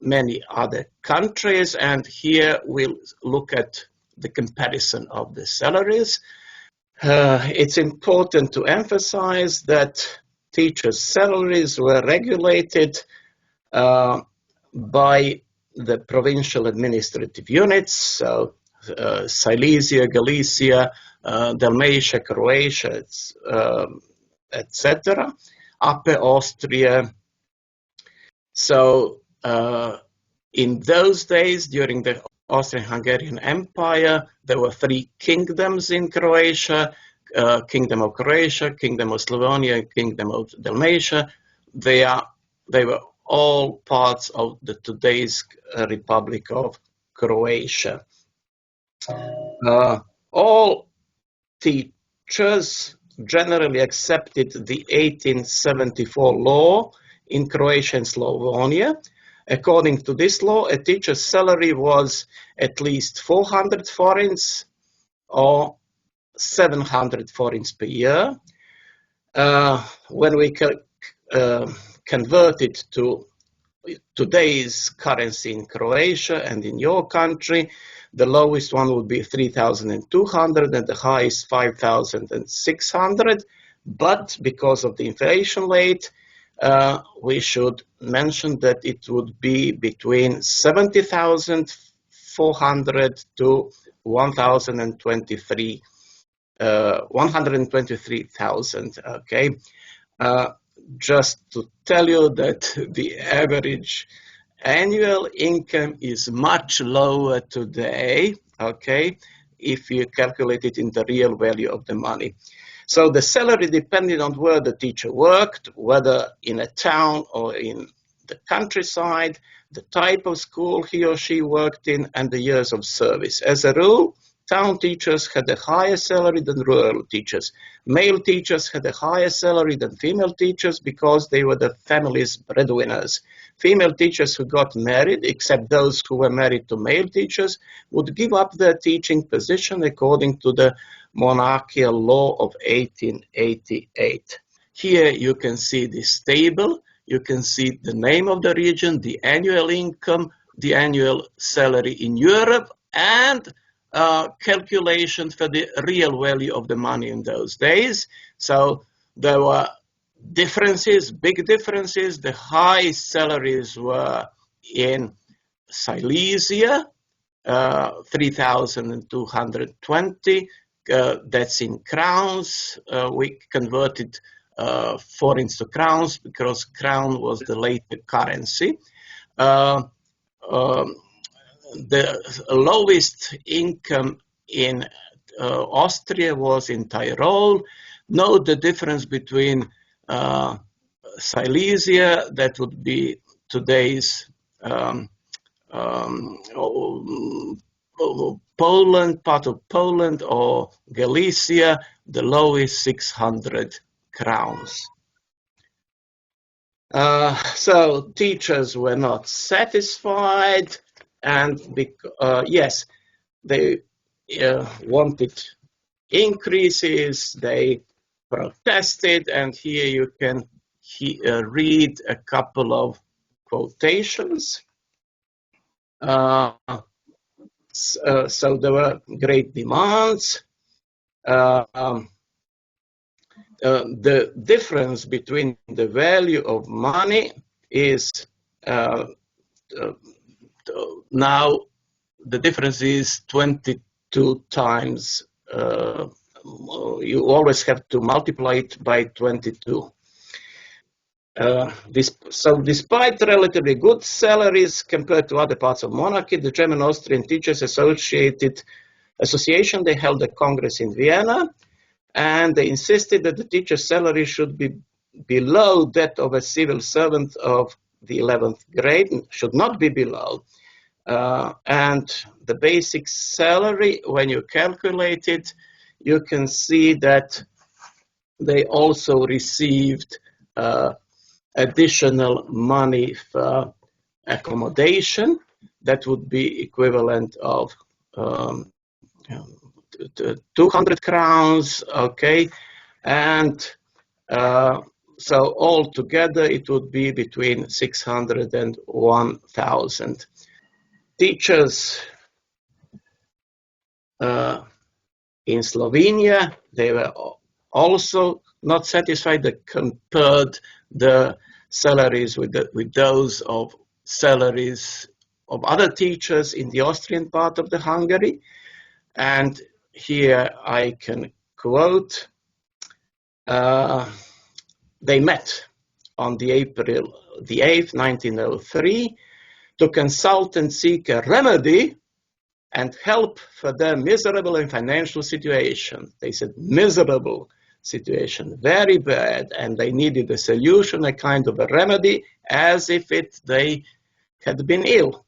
many other countries. And here we'll look at the comparison of the salaries. It's important to emphasize that teachers' salaries were regulated by the provincial administrative units, so Silesia, Galicia, Dalmatia, Croatia, etc., Upper Austria. So in those days, during the Austrian-Hungarian Empire, there were 3 kingdoms in Croatia, Kingdom of Croatia, Kingdom of Slavonia, Kingdom of Dalmatia. They were all parts of the today's Republic of Croatia. All teachers generally accepted the 1874 law in Croatia and Slavonia. According to this law, a teacher's salary was at least 400 forints or 700 forints per year. When we convert it to today's currency in Croatia and in your country, the lowest one would be 3,200 and the highest 5,600. But because of the inflation rate, we should mention that it would be between 70,400 to 123,000. Okay. Just to tell you that the average annual income is much lower today, okay, if you calculate it in the real value of the money. So the salary depended on where the teacher worked, whether in a town or in the countryside, the type of school he or she worked in, and the years of service. As a rule, town teachers had a higher salary than rural teachers. Male teachers had a higher salary than female teachers because they were the family's breadwinners. Female teachers who got married, except those who were married to male teachers, would give up their teaching position according to the monarchical law of 1888. Here you can see this table. You can see the name of the region, the annual income, the annual salary in Europe, and calculation for the real value of the money in those days. So there were differences, big differences. The high salaries were in Silesia, 3,220. That's in crowns. We converted forints to crowns because crown was the later currency. The lowest income in Austria was in Tyrol. Note the difference between Silesia, that would be today's Poland, part of Poland, or Galicia, the lowest 600 crowns. So teachers were not satisfied, and yes, they wanted increases, they protested, and here you can read a couple of quotations. So there were great demands. The difference between the value of money is now the difference is 22 times. You always have to multiply it by 22. So despite relatively good salaries compared to other parts of monarchy, the German-Austrian Teachers Association, they held a congress in Vienna, and they insisted that the teacher's salary should be below that of a civil servant of the 11th grade, should not be below. And the basic salary, when you calculate it, you can see that they also received additional money for accommodation. That would be equivalent of 200 crowns, okay? And so altogether it would be between 600 and 1,000. Teachers in Slovenia, they were also not satisfied. They compared the salaries with those of salaries of other teachers in the Austrian part of the Hungary. And here I can quote, they met on the April the 8th, 1903, to consult and seek a remedy and help for their miserable and financial situation. They said miserable situation, very bad, and they needed a solution, a kind of a remedy, as if they had been ill.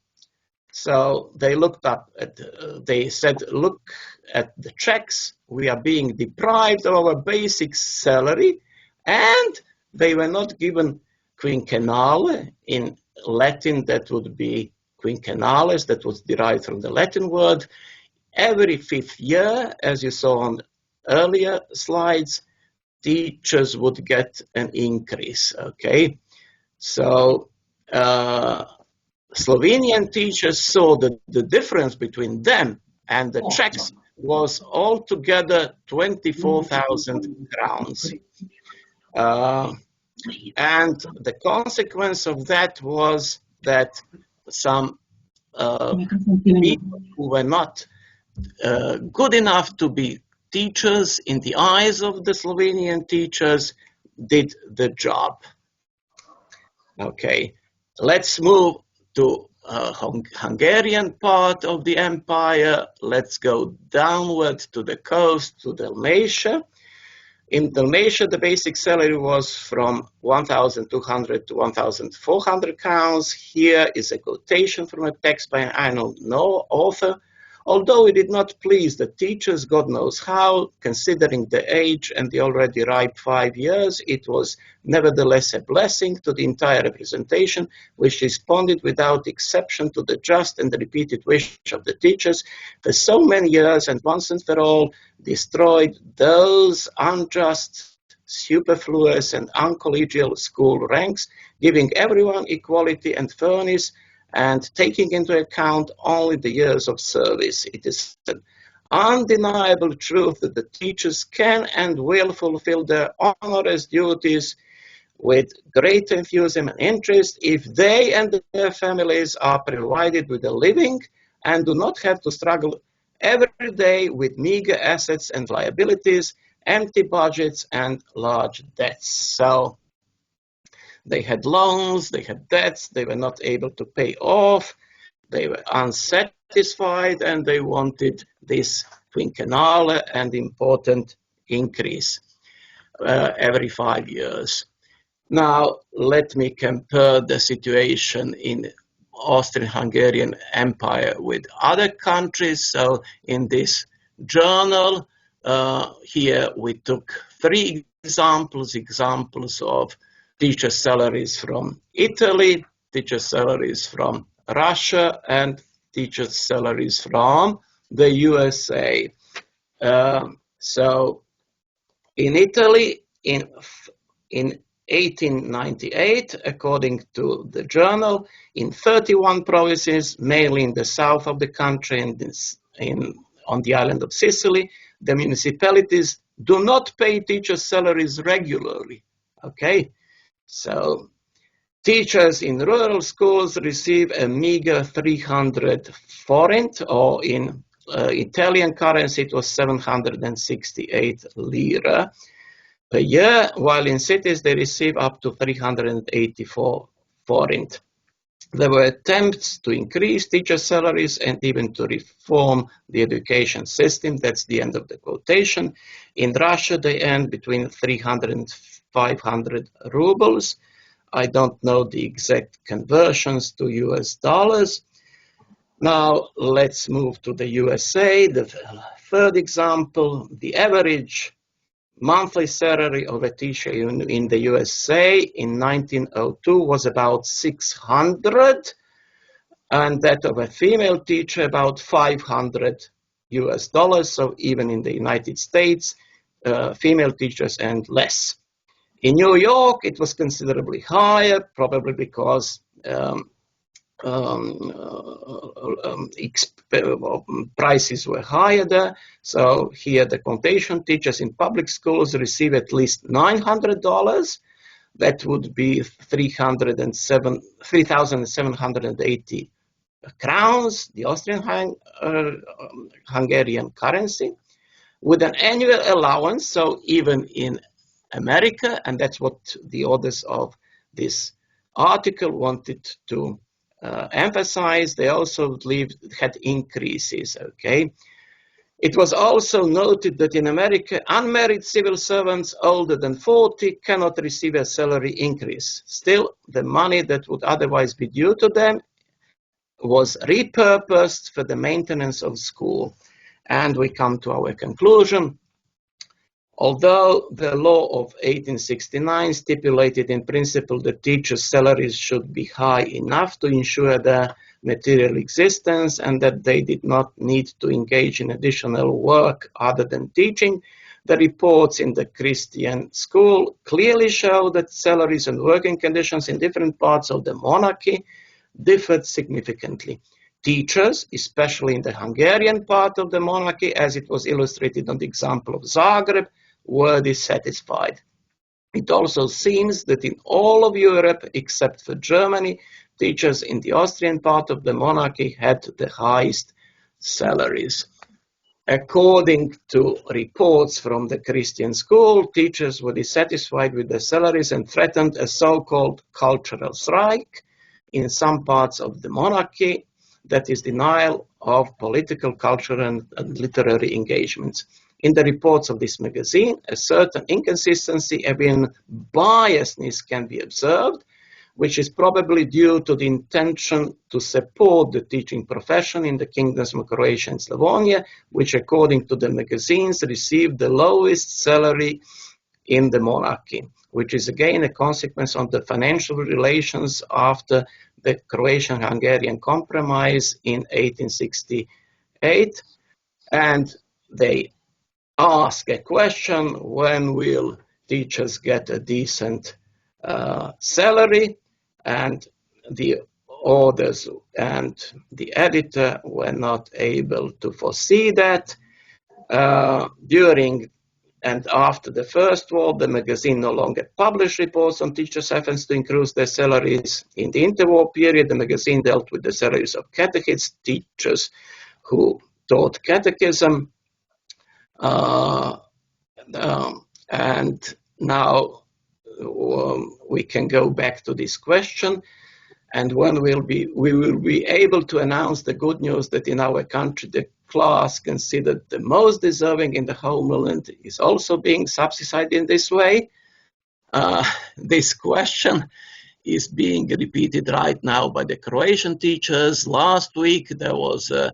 So they looked up at, they said, look at the Czechs, we are being deprived of our basic salary, and they were not given quinquennale. In Latin, that would be quinquennales, that was derived from the Latin word. Every 5th year, as you saw on earlier slides, teachers would get an increase, okay? So Slovenian teachers saw that the difference between them and the Czechs was altogether 24,000 crowns. And the consequence of that was that some people who were not good enough to be teachers in the eyes of the Slovenian teachers did the job. Okay, let's move to Hungarian part of the empire. Let's go downward to the coast, to Dalmatia. In Dalmatia, the basic salary was from 1,200 to 1,400 crowns. Here is a quotation from a text by an unknown author. Although it did not please the teachers, God knows how, considering the age and the already ripe 5 years, it was nevertheless a blessing to the entire representation, which responded without exception to the just and repeated wish of the teachers for so many years, and once and for all destroyed those unjust, superfluous and uncollegial school ranks, giving everyone equality and fairness, and taking into account only the years of service. It is an undeniable truth that the teachers can and will fulfill their onerous duties with great enthusiasm and interest if they and their families are provided with a living and do not have to struggle every day with meager assets and liabilities, empty budgets, and large debts. So they had loans, they had debts, they were not able to pay off, they were unsatisfied, and they wanted this quinquennale and important increase every 5 years. Now, let me compare the situation in Austrian-Hungarian Empire with other countries. So in this journal, here we took 3 examples of teacher salaries from Italy, teacher salaries from Russia, and teacher salaries from the USA. So in Italy, in 1898, according to the journal, in 31 provinces, mainly in the south of the country and on the island of Sicily, the municipalities do not pay teachers' salaries regularly. Okay, so teachers in rural schools receive a meager 300 forint, or in Italian currency, it was 768 lira per year, while in cities they receive up to 384 forint. There were attempts to increase teacher salaries and even to reform the education system. That's the end of the quotation. In Russia, they earn between 300 and 500 rubles. I don't know the exact conversions to US dollars. Now let's move to the USA. The third example, the average monthly salary of a teacher in the USA in 1902 was about 600, and that of a female teacher about 500 US dollars. So even in the United States, female teachers earned less. In New York, it was considerably higher, probably because prices were higher there. So here the quotation, teachers in public schools receive at least $900. That would be 3,780 crowns, the Austrian Hungarian currency, with an annual allowance. So even in America, and that's what the authors of this article wanted to emphasize, they also had increases, okay? It was also noted that in America, unmarried civil servants older than 40 cannot receive a salary increase. Still, the money that would otherwise be due to them was repurposed for the maintenance of school. And we come to our conclusion. Although the law of 1869 stipulated in principle that teachers' salaries should be high enough to ensure their material existence and that they did not need to engage in additional work other than teaching, the reports in the Christian school clearly show that salaries and working conditions in different parts of the monarchy differed significantly. Teachers, especially in the Hungarian part of the monarchy, as it was illustrated on the example of Zagreb, were dissatisfied. It also seems that in all of Europe, except for Germany, teachers in the Austrian part of the monarchy had the highest salaries. According to reports from the Christian school, teachers were dissatisfied with their salaries and threatened a so-called cultural strike in some parts of the monarchy, that is, denial of political, cultural, and literary engagements. In the reports of this magazine, a certain inconsistency and even biasness can be observed, which is probably due to the intention to support the teaching profession in the kingdoms of Croatia and Lithuania, which, according to the magazines, received the lowest salary in the monarchy, which is again a consequence of the financial relations after the Croatian-Hungarian compromise in 1868. And they ask a question: when will teachers get a decent salary? And the authors and the editor were not able to foresee that. During and after the First War, the magazine no longer published reports on teachers' efforts to increase their salaries. In the interwar period, the magazine dealt with the salaries of catechists, teachers who taught catechism. And now we can go back to this question, and when we will be able to announce the good news that in our country the class considered the most deserving in the homeland is also being subsidized in this way. This question is being repeated right now by the Croatian teachers. Last week there was a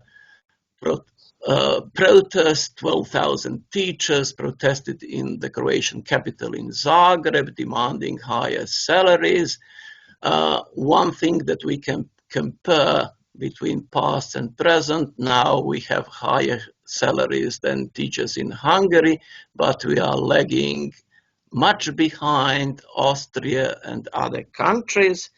protest. 12,000 teachers protested in the Croatian capital in Zagreb, demanding higher salaries. One thing that we can compare between past and present, now we have higher salaries than teachers in Hungary, but we are lagging much behind Austria and other countries.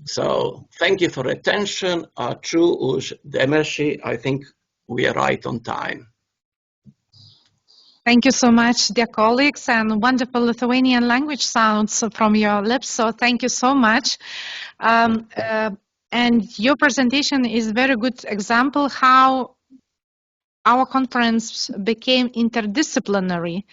So thank you for attention. Ačiū už dėmesį. I think we are right on time. Thank you so much, dear colleagues, and wonderful Lithuanian language sounds from your lips. So thank you so much. And your presentation is a very good example how our conference became interdisciplinary.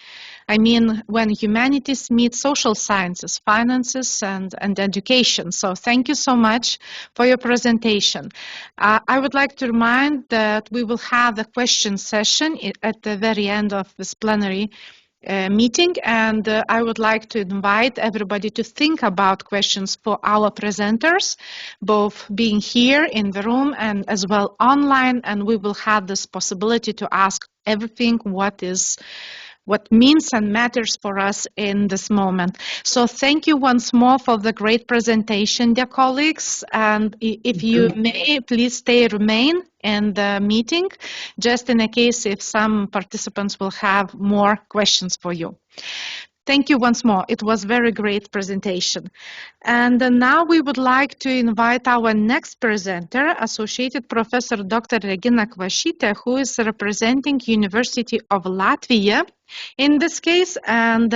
I mean, when humanities meet social sciences, finances, and education. So thank you so much for your presentation. I would like to remind that we will have a question session at the very end of this plenary meeting, and I would like to invite everybody to think about questions for our presenters, both being here in the room and as well online, and we will have this possibility to ask everything what means and matters for us in this moment. So thank you once more for the great presentation, dear colleagues. And if you may, please remain in the meeting, just in a case if some participants will have more questions for you. Thank you once more. It was a very great presentation. And now we would like to invite our next presenter, Associated Professor Dr. Regina Kvašytė, who is representing University of Latvia in this case, and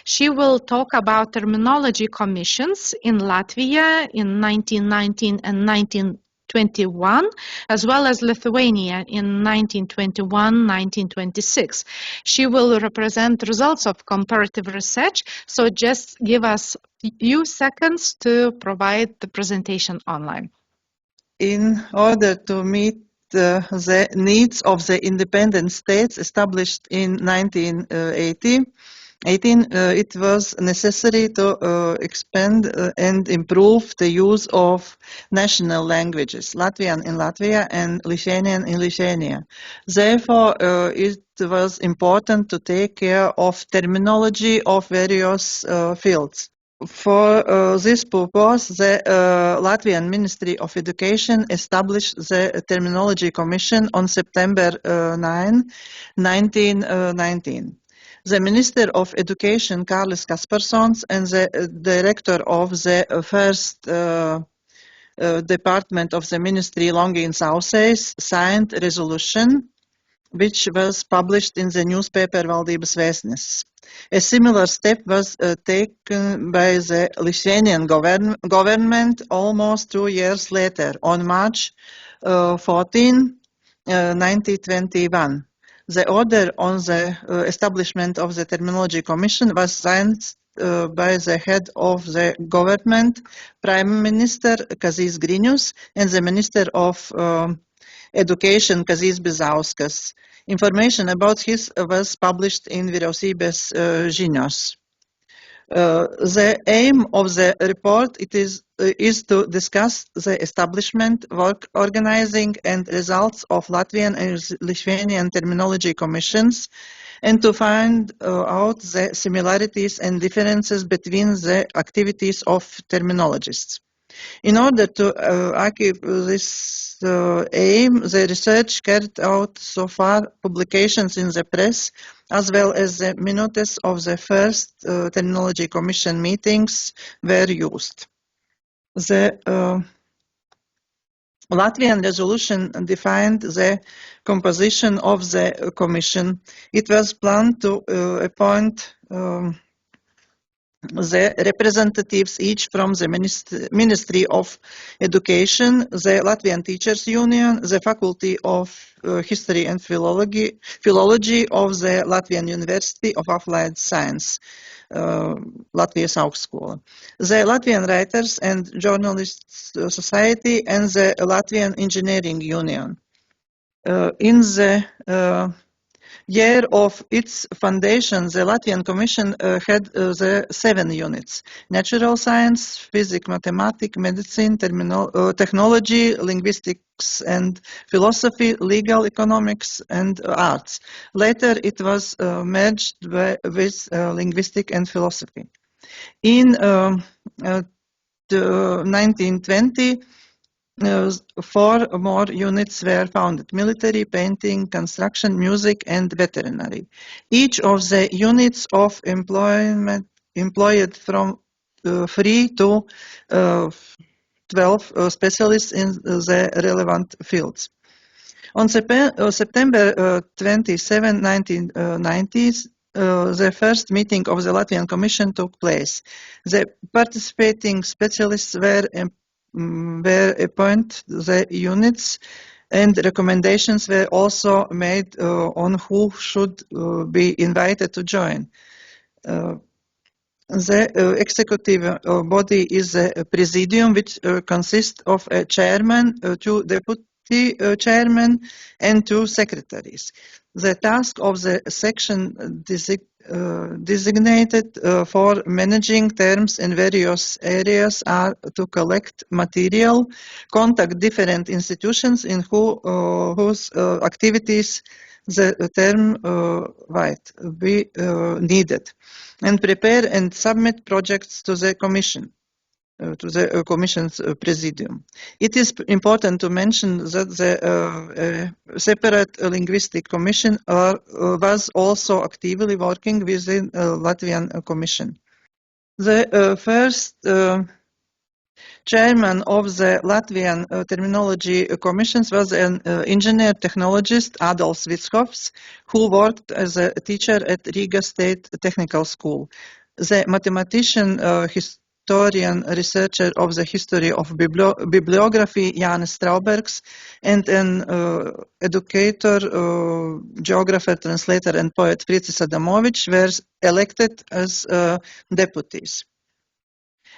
she will talk about terminology commissions in Latvia in 1919 and 1921, as well as Lithuania in 1921-1926. She will represent results of comparative research, so just give us a few seconds to provide the presentation online. In order to meet the needs of the independent states established in 1918, it was necessary to expand and improve the use of national languages, Latvian in Latvia and Lithuanian in Lithuania. Therefore, it was important to take care of terminology of various fields. For this purpose, the Latvian Ministry of Education established the Terminology Commission on September 9, 1919. The Minister of Education, Kārlis Kaspersons, and the Director of the first Department of the Ministry, Longīns Auseis, signed a resolution which was published in the newspaper Valdības vēstnesis. A similar step was taken by the Lithuanian government almost 2 years later, on March 14, 1921. The order on the establishment of the Terminology Commission was signed by the head of the government, Prime Minister Kazys Grinius, and the Minister of Education Kazys Bizauskas. Information about his was published in Vyriausybės žinios. The aim of the report is to discuss the establishment, work organizing, and results of Latvian and Lithuanian terminology commissions, and to find out the similarities and differences between the activities of terminologists. In order to achieve this aim, the research carried out so far publications in the press, as well as the minutes of the first Terminology Commission meetings were used. The Latvian resolution defined the composition of the commission. It was planned to appoint the representatives each from the Ministry of Education, the Latvian Teachers Union, the Faculty of History and Philology of the Latvian University of Applied Science, Latvijas augstskola, the Latvian Writers and Journalists Society, and the Latvian Engineering Union. In the year of its foundation, the Latvian Commission had the 7 units: natural science, physics, mathematics, medicine, technology, linguistics and philosophy, legal, economics and arts. Later it was merged with linguistics and philosophy. In 1920, 4 more units were founded: military, painting, construction, music, and veterinary. Each of the units of employed from 3 to 12 specialists in the relevant fields. On September 27, 1990s, the first meeting of the Latvian Commission took place. The participating specialists were appointed the units, and recommendations were also made on who should be invited to join. The executive body is a presidium, which consists of a chairman, 2 deputy chairmen, and 2 secretaries. The task of the section designated for managing terms in various areas are to collect material, contact different institutions in whose activities the term might be needed, and prepare and submit projects to the Commission. To the Commission's Presidium. It is important to mention that the separate linguistic commission was also actively working within Latvian Commission. The first chairman of the Latvian Terminology Commissions was an engineer technologist, Adolfs Vitskovs, who worked as a teacher at Rīga State Technical School. The mathematician, historian, researcher of the history of bibliography, Jānis Straubergs, and an educator, geographer, translator, and poet, Fricis Adamovič, were elected as deputies.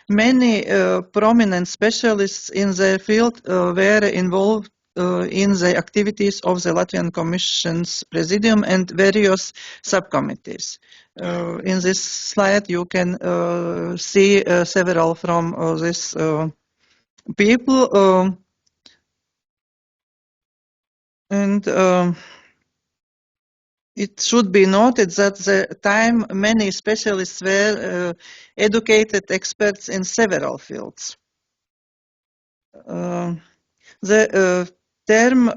Many prominent specialists in their field were involved in the activities of the Latvian Commission's Presidium and various subcommittees. In this slide, you can see several from these people. It should be noted that at the time many specialists were educated experts in several fields. The term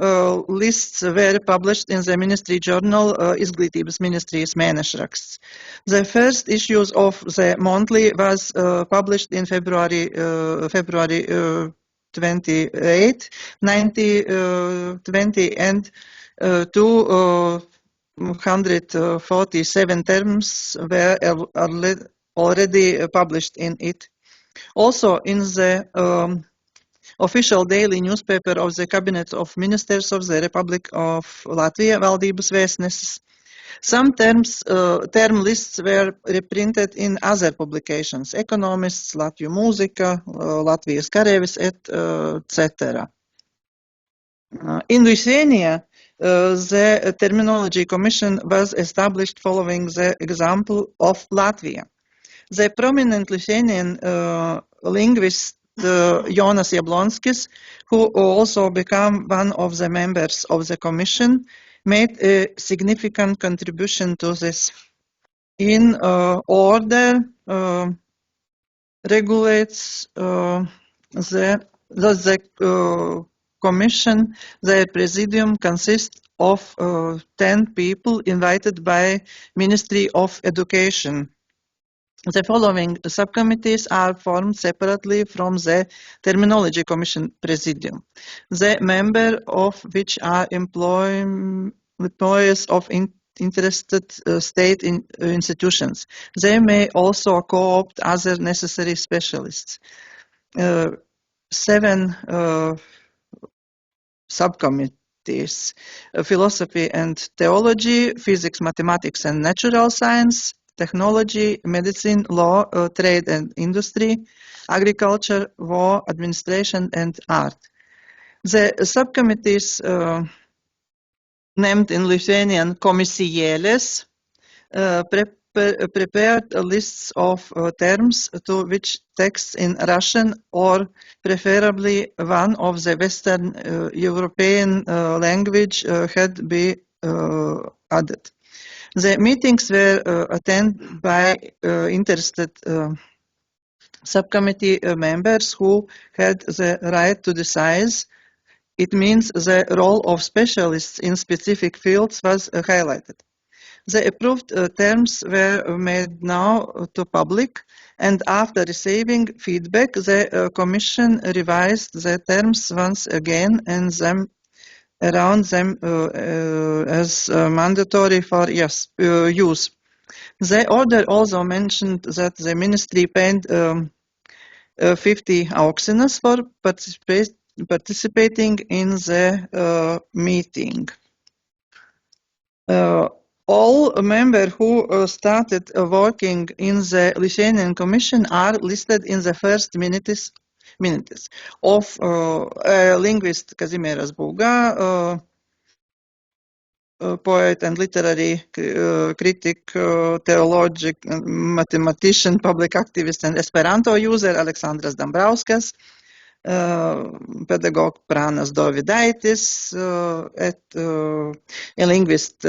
lists were published in the ministry journal Izglītības ministrijas mēnešraksts. The first issues of the monthly was published in February 28, 1920, and 247 terms were already published in it. Also in the official daily newspaper of the Cabinet of Ministers of the Republic of Latvia, Valdības vēstnesis. Some term lists were reprinted in other publications: Economists, Latviju mūzika, Latvijas karevis, etc. In Lithuania, the Terminology Commission was established following the example of Latvia. The prominent Lithuanian linguist Jonas Jablonskis, who also became one of the members of the Commission, made a significant contribution to this. In order regulates the Commission, the Presidium consists of 10 people invited by Ministry of Education. The following subcommittees are formed separately from the Terminology Commission Presidium, the members of which are employees of interested state institutions. They may also co-opt other necessary specialists. 7 subcommittees: philosophy and theology, physics, mathematics and natural science, technology, medicine, law, trade and industry, agriculture, war, administration and art. The subcommittees named in Lithuanian komisijėlės, prepared lists of terms to which texts in Russian or preferably one of the Western European language had been added. The meetings were attended by interested subcommittee members who had the right to decide. It means the role of specialists in specific fields was highlighted. The approved terms were made now to public, and after receiving feedback, the Commission revised the terms once again and them around them as mandatory for use. The order also mentioned that the Ministry paid 50 auksinas for participating in the meeting. All members who started working in the Lithuanian Commission are listed in the first minutes of linguist Kazimieras Būga, poet and literary critic, theologian, mathematician, public activist and Esperanto user Aleksandras Dambrauskas, pedagogue Pranas Dovydaitis, a linguist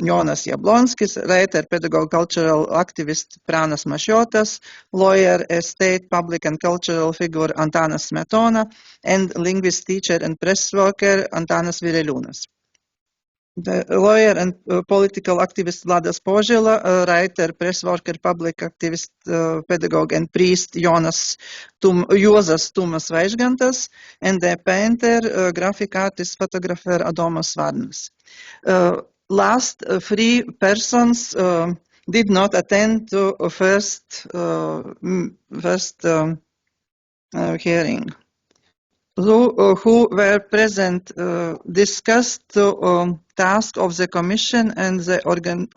Jonas Jablonskis, writer, pedagogue, cultural activist Pranas Mašiotas, lawyer, state, public and cultural figure Antanas Smetona, and linguist, teacher and press worker Antanas Vireliūnas. The lawyer and political activist Vladas Požela, writer, press worker, public activist, pedagogue and priest Juozas Tumas Vaižgantas, and the painter, graphic artist, photographer Adomas Varnas. Last three persons did not attend to first hearing. Who were present discussed the task of the Commission and the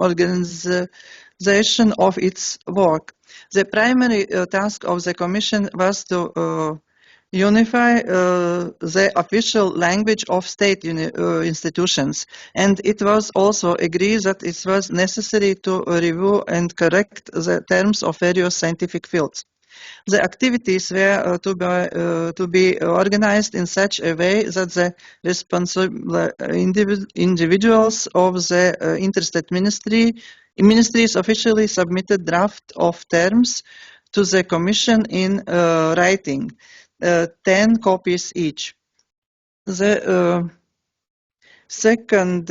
organization of its work. The primary task of the Commission was to unify the official language of state institutions, and it was also agreed that it was necessary to review and correct the terms of various scientific fields. The activities were to be organized in such a way that the responsible individuals of the interested ministries officially submitted draft of terms to the Commission in writing, 10 copies each. The second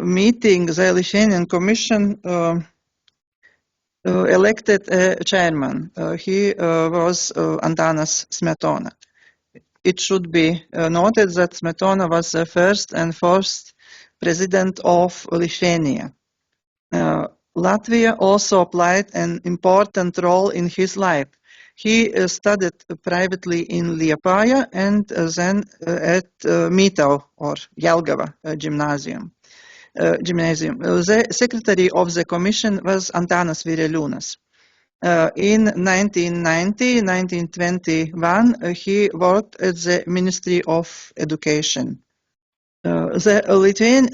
meeting, the Lithuanian Commission elected a chairman. He was Antanas Smetona. It should be noted that Smetona was the first and fourth president of Lithuania. Latvia also played an important role in his life. He studied privately in Liepāja and then at Mītau or Jelgava Gymnasium. The secretary of the commission was Antanas Vireliūnas. In 1990-1921, he worked at the Ministry of Education. The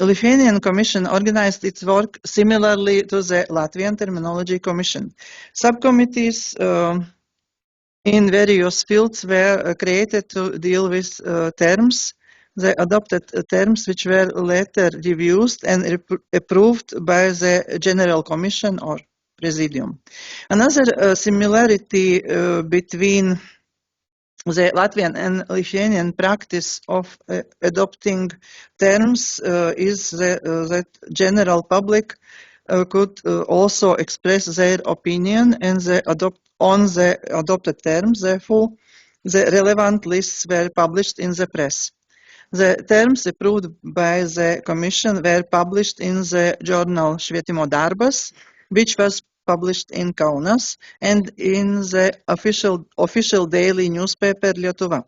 Lithuanian Commission organized its work similarly to the Latvian Terminology Commission. Subcommittees in various fields were created to deal with terms. The adopted terms which were later reviewed and approved by the General Commission or Presidium. Another similarity between the Latvian and Lithuanian practice of adopting terms is that general public could also express their opinion and on the adopted terms. Therefore, the relevant lists were published in the press. The terms approved by the Commission were published in the journal Švietimo darbas, which was published in Kaunas, and in the official daily newspaper Lietuva.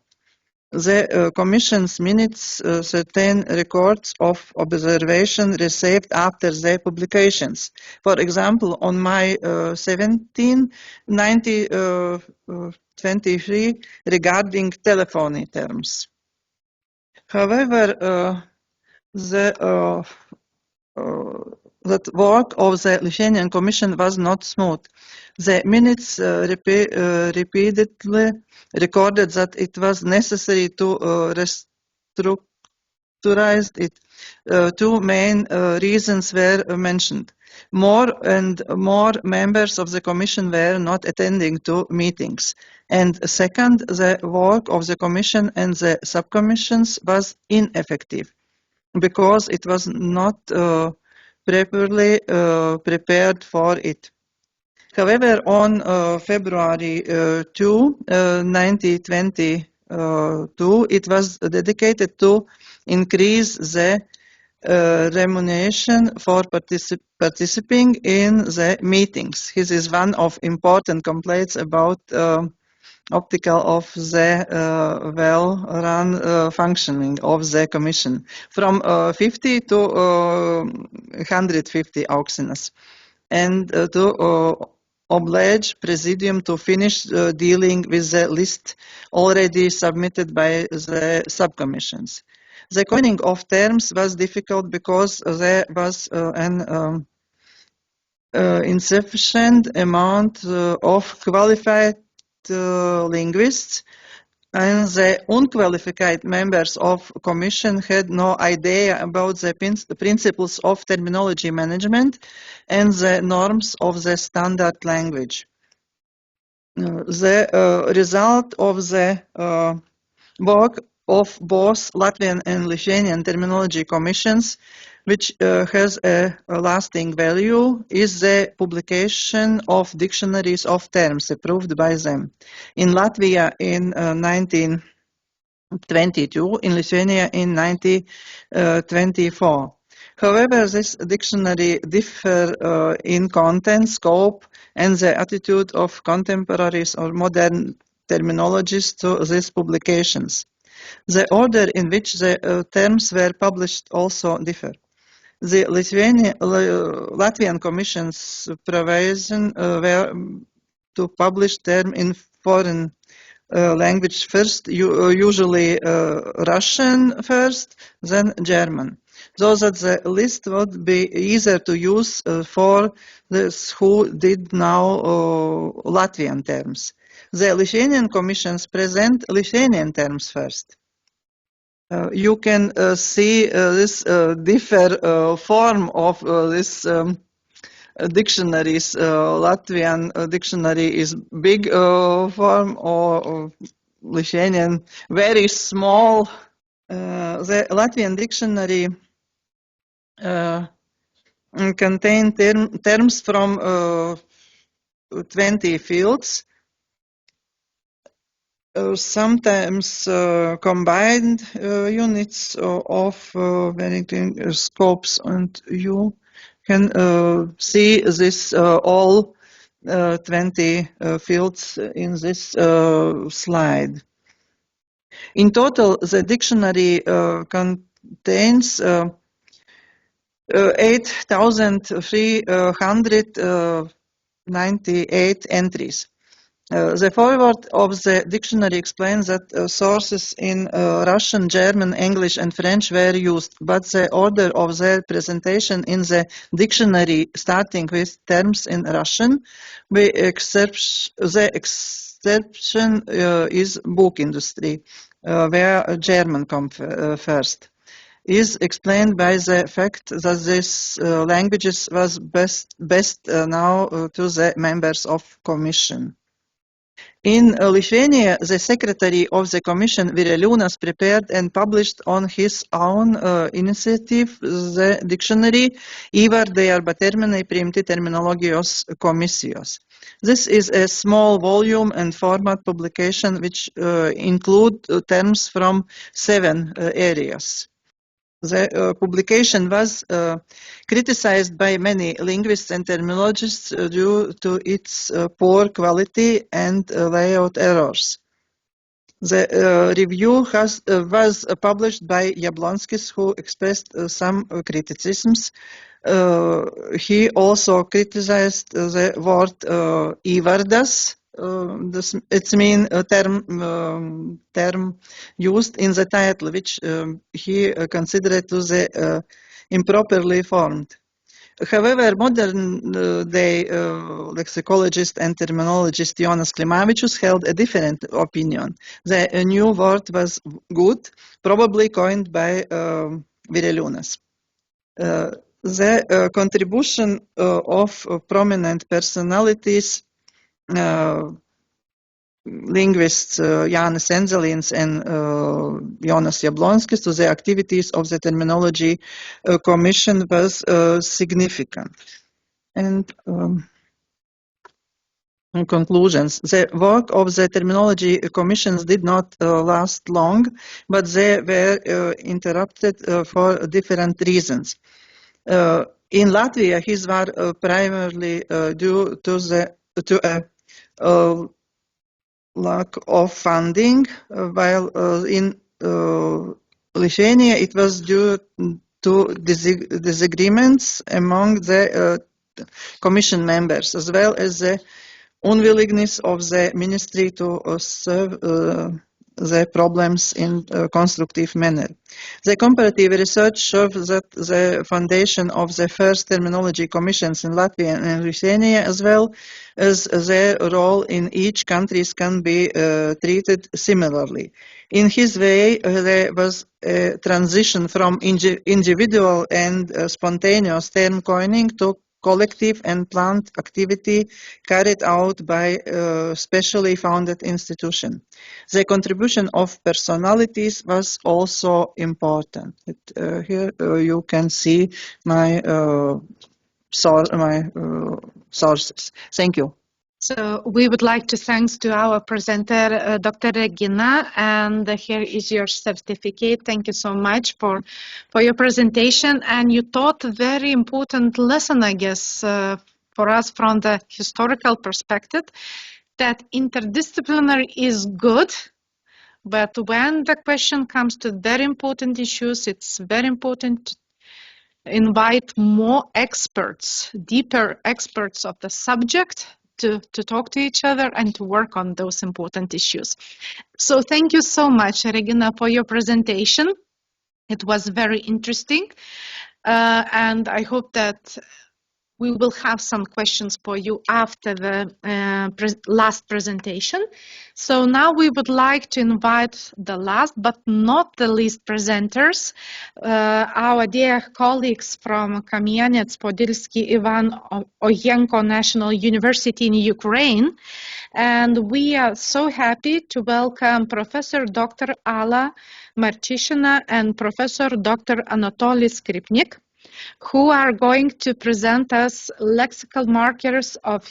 The Commission's minutes certain records of observation received after their publications. For example, on May 17, 1923, regarding telephony terms. However, the that work of the Lithuanian Commission was not smooth. The minutes repeatedly recorded that it was necessary to restructure it. Two main reasons were mentioned. More and more members of the Commission were not attending to meetings. And second, the work of the Commission and the subcommissions was ineffective because it was not properly prepared for it. However, on February 2, 2022, it was dedicated to increase the remuneration for participating in the meetings. This is one of important complaints about optical of the well-run functioning of the Commission, from 50 to 150 auxiliaries, and to oblige Presidium to finish dealing with the list already submitted by the subcommissions. The coining of terms was difficult because there was an insufficient amount of qualified linguists, and the unqualified members of Commission had no idea about the principles of terminology management and the norms of the standard language. The result of the work of both Latvian and Lithuanian terminology commissions, which has a lasting value, is the publication of dictionaries of terms approved by them. In Latvia in 1922, in Lithuania in 1924. However, this dictionary differs in content, scope, and the attitude of contemporaries or modern terminologists to these publications. The order in which the terms were published also differ. The Latvian Commission's provision were to publish terms in foreign language first, usually Russian first, then German, so that the list would be easier to use for those who did know Latvian terms. The Lithuanian Commissions present Lithuanian terms first. You can see this different form of this dictionaries. Latvian dictionary is big form, or Lithuanian very small. The Latvian dictionary contain terms from 20 fields, sometimes combined units of varying scopes, and you can see this all 20 fields in this slide. In total, the dictionary contains 8,398 entries. The foreword of the dictionary explains that sources in Russian, German, English, and French were used, but the order of their presentation in the dictionary, starting with terms in Russian, the exception is book industry, where German comes first, is explained by the fact that this languages was best now to the members of Commission. In Lithuania, the secretary of the Commission, Vireliūnas, prepared and published on his own initiative the dictionary Įvardai arba terminai priimti terminologijos komisijos. This is a small volume and format publication which include terms from 7 areas. The publication was criticized by many linguists and terminologists due to its poor quality and layout errors. The review was published by Jablonskis, who expressed some criticisms. He also criticized the word įvardas. It means a term used in the title, which he considered to the improperly formed. However, modern-day lexicologist and terminologist Jonas Klimavičius held a different opinion. The new word was good, probably coined by Vireliūnas. The contribution of prominent personalities, linguists Jānis Enzelins and Jonas Jablonskis, to the activities of the Terminology Commission was significant. And in conclusions, the work of the Terminology Commissions did not last long, but they were interrupted for different reasons. In Latvia, his were primarily due to a lack of funding, while in Lithuania it was due to disagreements among the commission members, as well as the unwillingness of the ministry to solve the problems in a constructive manner. The comparative research shows that the foundation of the first terminology commissions in Latvia and Lithuania, as well as their role in each country, can be treated similarly. In his way, there was a transition from individual and spontaneous term coining to collective and planned activity carried out by a specially founded institution. The contribution of personalities was also important. Here you can see my sources. Thank you. So we would like to thanks to our presenter, Dr. Regina, and here is your certificate. Thank you so much for your presentation, and you taught a very important lesson, I guess, for us from the historical perspective, that interdisciplinary is good, but when the question comes to very important issues, it's very important to invite more experts, deeper experts of the subject, to talk to each other and to work on those important issues. So thank you so much, Regina, for your presentation. It was very interesting. And I hope that we will have some questions for you after the last presentation. So now we would like to invite the last but not the least presenters, our dear colleagues from Kamieniec-Podilsky Ivan Ojenko National University in Ukraine. And we are so happy to welcome Professor Dr. Alla Marchishina and Professor Dr. Anatoly Skripnik, who are going to present us lexical markers of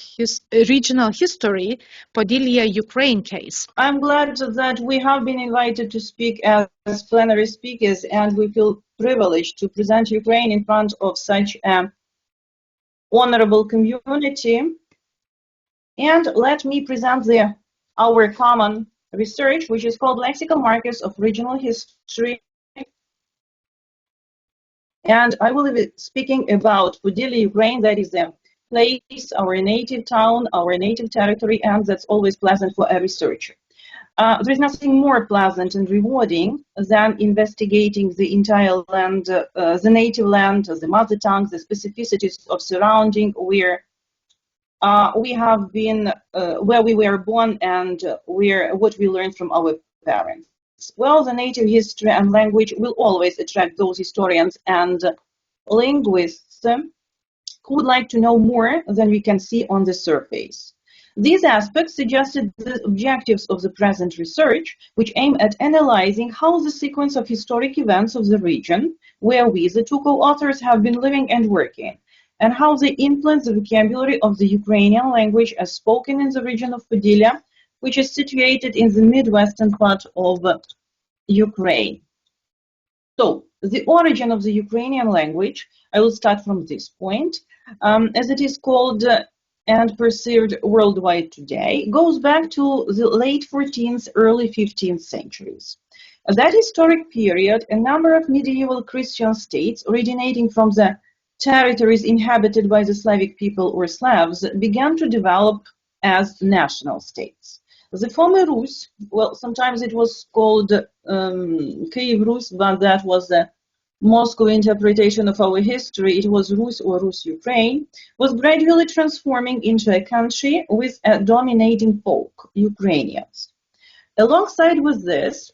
regional history, Podylia, Ukraine case. I'm glad that we have been invited to speak as plenary speakers, and we feel privileged to present Ukraine in front of such an honorable community. And let me present our common research, which is called Lexical Markers of Regional History. And I will be speaking about Podylia, Ukraine, that is the place, our native town, our native territory, and that's always pleasant for a researcher. There is nothing more pleasant and rewarding than investigating the entire land, the native land, the mother tongue, the specificities of surrounding where we have been, where we were born, and what we learned from our parents. Well, the native history and language will always attract those historians and linguists who would like to know more than we can see on the surface. These aspects suggested the objectives of the present research, which aim at analyzing how the sequence of historic events of the region, where we, the two co-authors, have been living and working, and how they influence the vocabulary of the Ukrainian language as spoken in the region of Podylia, which is situated in the midwestern part of Ukraine. So, the origin of the Ukrainian language, I will start from this point, as it is called and perceived worldwide today, goes back to the late 14th, early 15th centuries. At that historic period, a number of medieval Christian states originating from the territories inhabited by the Slavic people or Slavs began to develop as national states. The former Rus, well, sometimes it was called Kiev Rus, but that was the Moscow interpretation of our history, it was Rus or Rus-Ukraine, was gradually transforming into a country with a dominating folk, Ukrainians. Alongside with this,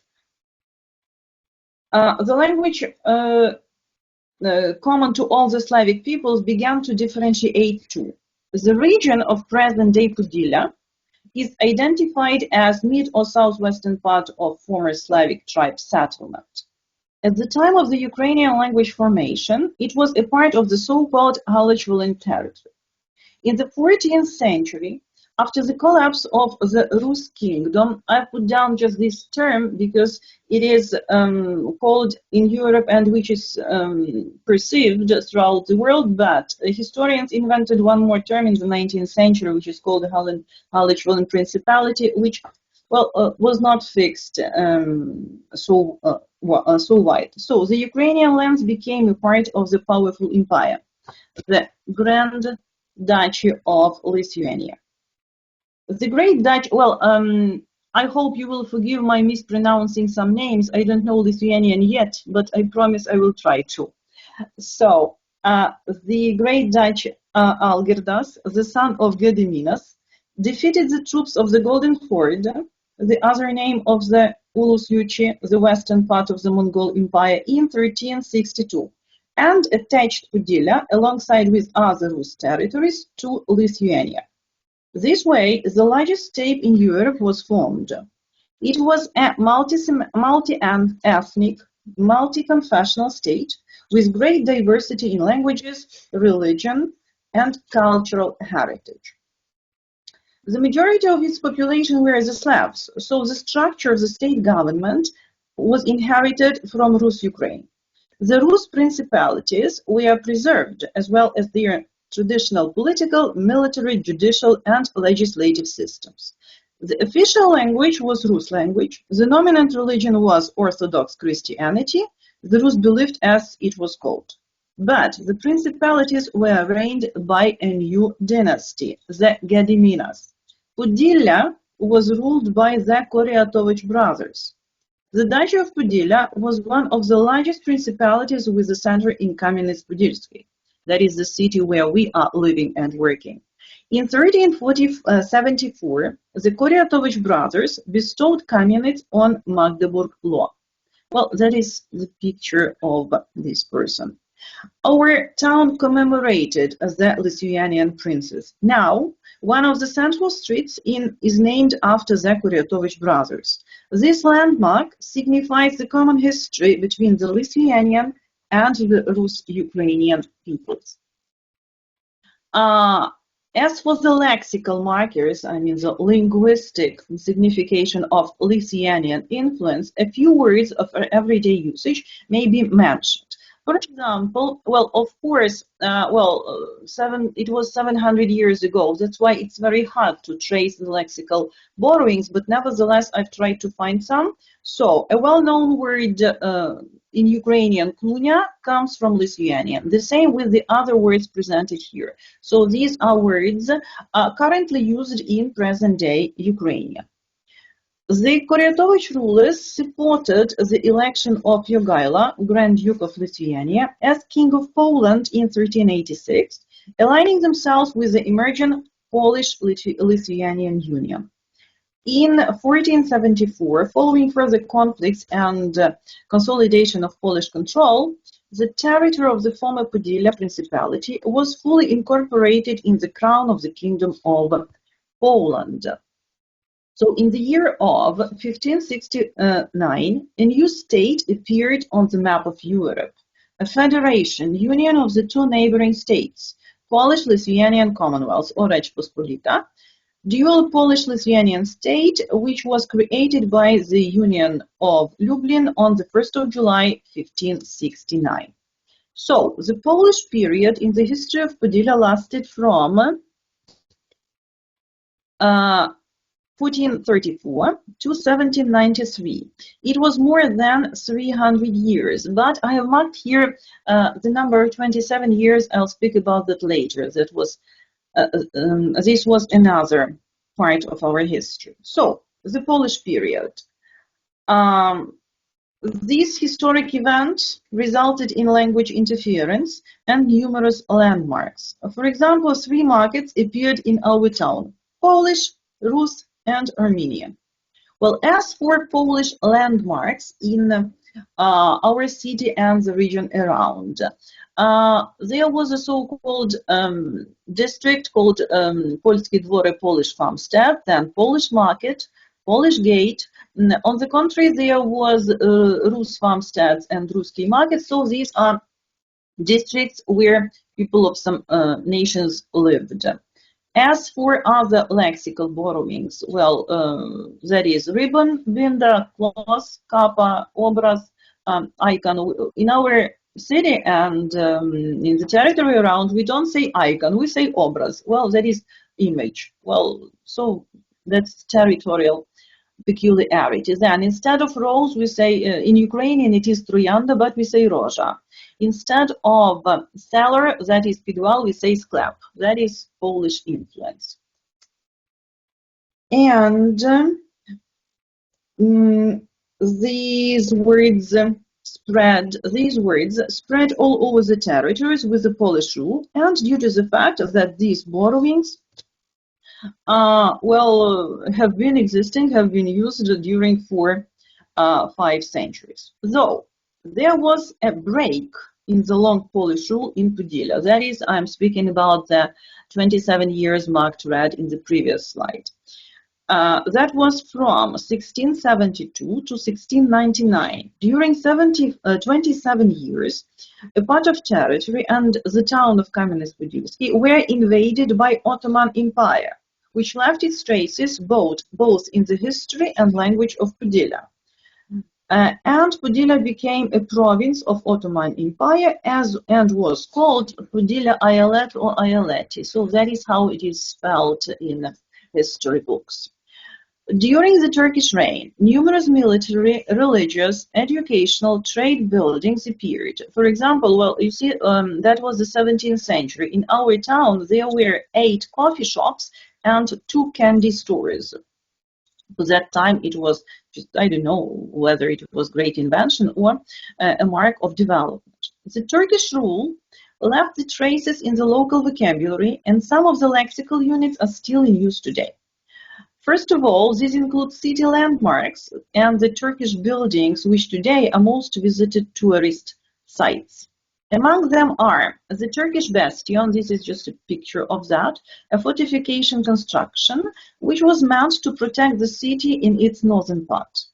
the language common to all the Slavic peoples began to differentiate too. The region of present-day Podillia is identified as mid or southwestern part of former Slavic tribe settlement. At the time of the Ukrainian language formation, it was a part of the so-called Halych-Volyn territory. In the 14th century, after the collapse of the Rus kingdom, I put down just this term because it is called in Europe and which is perceived throughout the world, but historians invented one more term in the 19th century, which is called the Halych-Volyn Principality, which was not fixed so wide. So the Ukrainian lands became a part of the powerful empire, the Grand Duchy of Lithuania. The Great Dutch, I hope you will forgive my mispronouncing some names. I don't know Lithuanian yet, but I promise I will try to. So, the Great Dutch Algirdas, the son of Gediminas, defeated the troops of the Golden Horde, the other name of the Ulus Yuchi, the western part of the Mongol Empire, in 1362, and attached Podillia alongside with other Rus territories to Lithuania. This way, the largest state in Europe was formed. It was a multi-ethnic, multi-confessional state with great diversity in languages, religion, and cultural heritage. The majority of its population were the Slavs, so the structure of the state government was inherited from Rus-Ukraine. The Rus principalities were preserved, as well as their traditional political, military, judicial, and legislative systems. The official language was Rus language. The dominant religion was Orthodox Christianity. The Rus believed as it was called. But the principalities were reigned by a new dynasty, the Gediminas. Podillia was ruled by the Koryatović brothers. The Duchy of Podillia was one of the largest principalities with a center in Kamenets-Podilsky. That is the city where we are living and working. In 1374, the Koryatović brothers bestowed Kamenets on Magdeburg law. Well, that is the picture of this person. Our town commemorated the Lithuanian princes. Now, one of the central streets is named after the Koryatović brothers. This landmark signifies the common history between the Lithuanian and the Rus-Ukrainian peoples. As for the lexical markers, the linguistic signification of Lithuanian influence, a few words of everyday usage may be mentioned. For example, of course, it was 700 years ago. That's why it's very hard to trace the lexical borrowings, but nevertheless, I've tried to find some. So, a well-known word in Ukrainian, klunya, comes from Lithuanian. The same with the other words presented here. So, these are words currently used in present-day Ukrainian. The Koryatović rulers supported the election of Jogaila, Grand Duke of Lithuania, as King of Poland in 1386, aligning themselves with the emerging Polish-Lithuanian Union. In 1474, following further conflicts and consolidation of Polish control, the territory of the former Podillia Principality was fully incorporated in the crown of the Kingdom of Poland. So in the year of 1569, a new state appeared on the map of Europe, a federation, union of the two neighboring states, Polish-Lithuanian Commonwealth, or Rzeczpospolita, dual Polish-Lithuanian state, which was created by the Union of Lublin on the 1st of July, 1569. So, the Polish period in the history of Podillia lasted from 1434 to 1793. It was more than 300 years, but I have marked here the number 27 years. I'll speak about that later. That was this was another part of our history. So, the Polish period. This historic event resulted in language interference and numerous landmarks. For example, 3 markets appeared in our town: Polish, Rus, and Armenian. Well, as for Polish landmarks in our city and the region around, there was a so-called district called Polskie Dwory, Polish Farmstead, then Polish Market, Polish Gate. On the contrary, there was Rus farmsteads and Ruski markets. So these are districts where people of some nations lived. As for other lexical borrowings, well, that is ribbon, binda, clause, kappa, obraz, icon. In our city and in the territory around, we don't say icon, we say obraz. Well, that is image. Well, so that's territorial peculiarities. Then instead of rose, we say, in Ukrainian it is tроянда, but we say roja. Instead of cellar, that is підвал, we say sklep. That is Polish influence. And these words spread all over the territories with the Polish rule, and due to the fact that these borrowings have been used during 4-5 centuries. Though there was a break in the long Polish rule in Podylia. That is, I'm speaking about the 27 years marked red in the previous slide. That was from 1672 to 1699. During 27 years, a part of territory and the town of Kameniec-Podilsky were invaded by Ottoman Empire, which left its traces both in the history and language of Podylia. And Podylia became a province of Ottoman Empire and was called Podylia Eyalet or Eyaleti. So that is how it is spelled in history books. During the Turkish reign, numerous military, religious, educational, trade buildings appeared. For example, well, you see, that was the 17th century. In our town, there were 8 coffee shops and 2 candy stores. At that time, it was just, I don't know whether it was great invention or a mark of development. The Turkish rule left the traces in the local vocabulary, and some of the lexical units are still in use today. First of all, these include city landmarks and the Turkish buildings, which today are most visited tourist sites. Among them are the Turkish bastion, this is just a picture of that, a fortification construction, which was meant to protect the city in its northern part.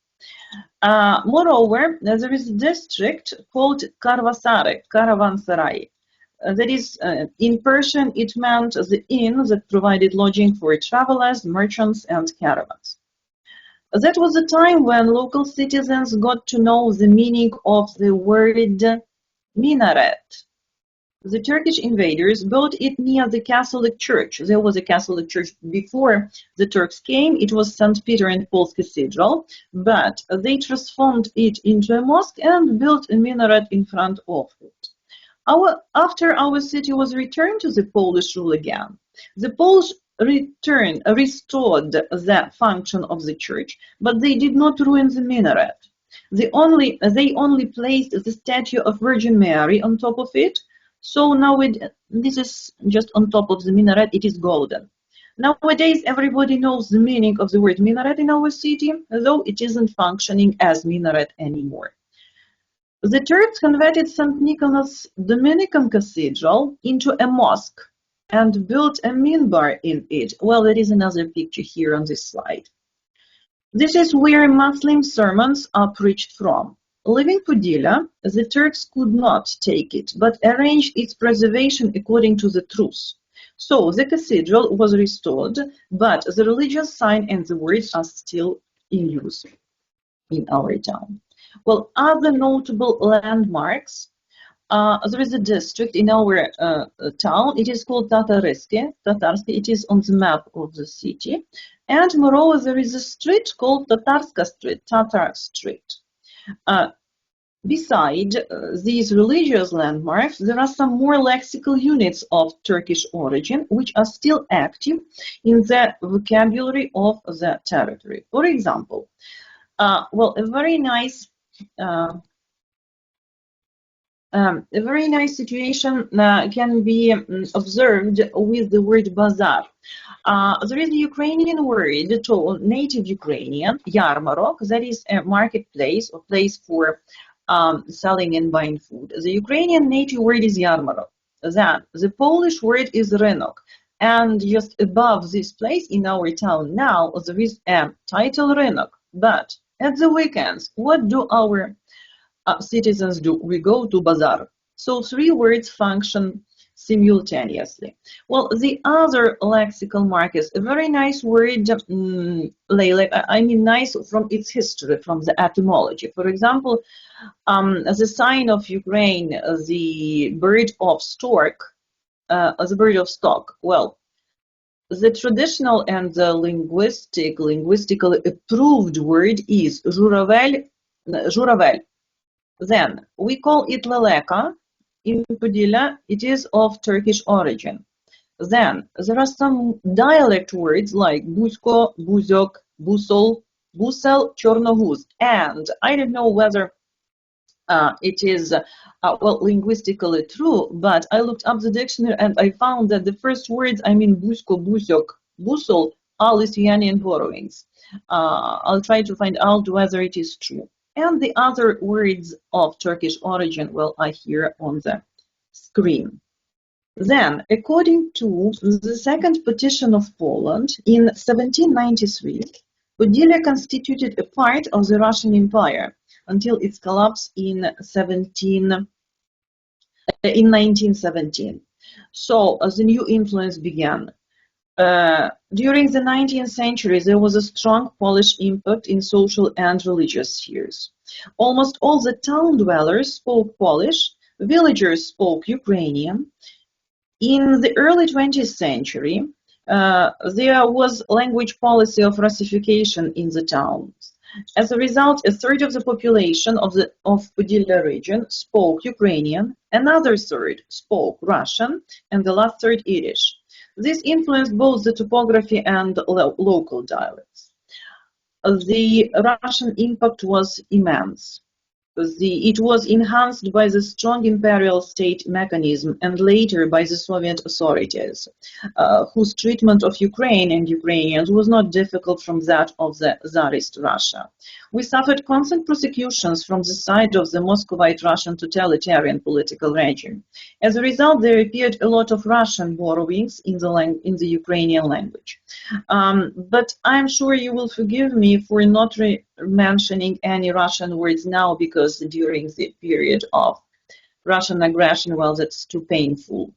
Moreover, there is a district called Karvasare, Caravanserai. That is, in Persian, it meant the inn that provided lodging for travelers, merchants, and caravans. That was the time when local citizens got to know the meaning of the word minaret. The Turkish invaders built it near the Catholic Church. There was a Catholic Church before the Turks came. It was St. Peter and Paul's Cathedral, but they transformed it into a mosque and built a minaret in front of it. After our city was returned to the Polish rule again, the Polish restored the function of the church, but they did not ruin the minaret. They only placed the statue of Virgin Mary on top of it. So now this is just on top of the minaret, it is golden. Nowadays, everybody knows the meaning of the word minaret in our city, though it isn't functioning as minaret anymore. The Turks converted St. Nicholas Dominican Cathedral into a mosque and built a minbar in it. Well, there is another picture here on this slide. This is where Muslim sermons are preached from. Leaving Podylia, the Turks could not take it, but arranged its preservation according to the truth. So the cathedral was restored, but the religious sign and the words are still in use in our town. Well, other notable landmarks, there is a district in our town. It is called Tatarsky. It is on the map of the city. And moreover, there is a street called Tatarska Street, Tatar Street. Beside these religious landmarks, there are some more lexical units of Turkish origin, which are still active in the vocabulary of the territory. For example, a very nice A very nice situation can be observed with the word bazaar. There is a Ukrainian word to native Ukrainian, yarmarok, that is a marketplace or place for selling and buying food. The Ukrainian native word is yarmarok. Then the Polish word is rynok. And just above this place in our town now, there is a title rynok. But at the weekends, what do our citizens do? We go to bazaar. So three words function simultaneously. Well, the other lexical markers, a very nice word, I mean nice from its history, from the etymology. For example, the sign of Ukraine, the bird of stork, the bird of stock. Well, the traditional and the linguistically approved word is журавель. Then we call it leleka. In Podila, it is of Turkish origin. Then there are some dialect words like busko, buzok, busol, busel, chornohuz. And I don't know whether it is well linguistically true, but I looked up the dictionary and I found that the first words, I mean busko, buzok, busol, are Lithuanian borrowings. I'll try to find out whether it is true. And the other words of Turkish origin, well, are here on the screen. Then, according to the second petition of Poland in 1793, Podylia constituted a part of the Russian Empire until its collapse in 1917. So, the new influence began. During the 19th century, there was a strong Polish impact in social and religious spheres. Almost all the town dwellers spoke Polish, villagers spoke Ukrainian. In the early 20th century, there was language policy of Russification in the towns. As a result, a third of the population of Podylia region spoke Ukrainian, another third spoke Russian, and the last third Yiddish. This influenced both the topography and local dialects. The Russian impact was immense. It was enhanced by the strong imperial state mechanism and later by the Soviet authorities, whose treatment of Ukraine and Ukrainians was not difficult from that of the Tsarist Russia. We suffered constant persecutions from the side of the Muscovite Russian totalitarian political regime. As a result, there appeared a lot of Russian borrowings in the Ukrainian language. But I'm sure you will forgive me for not mentioning any Russian words now, because during the period of Russian aggression, well, that's too painful.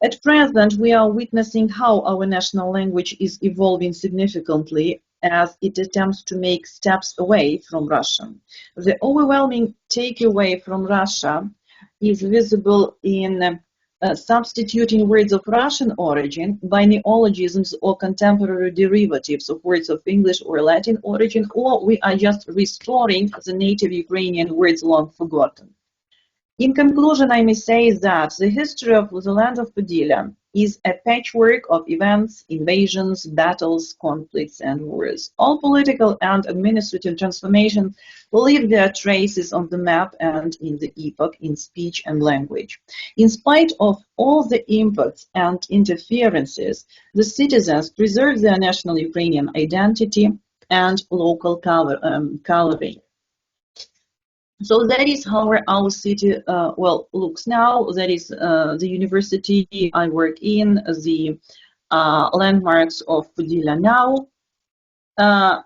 At present, we are witnessing how our national language is evolving significantly as it attempts to make steps away from Russian. The overwhelming takeaway from Russia is visible in substituting words of Russian origin by neologisms or contemporary derivatives of words of English or Latin origin, or we are just restoring the native Ukrainian words long forgotten. In conclusion, I may say that the history of the land of Podylia is a patchwork of events, invasions, battles, conflicts, and wars. All political and administrative transformations leave their traces on the map and in the epoch, in speech and language. In spite of all the impacts and interferences, the citizens preserve their national Ukrainian identity and local coloring. So that is how our city looks now. That is the university I work in, the landmarks of Podylia now.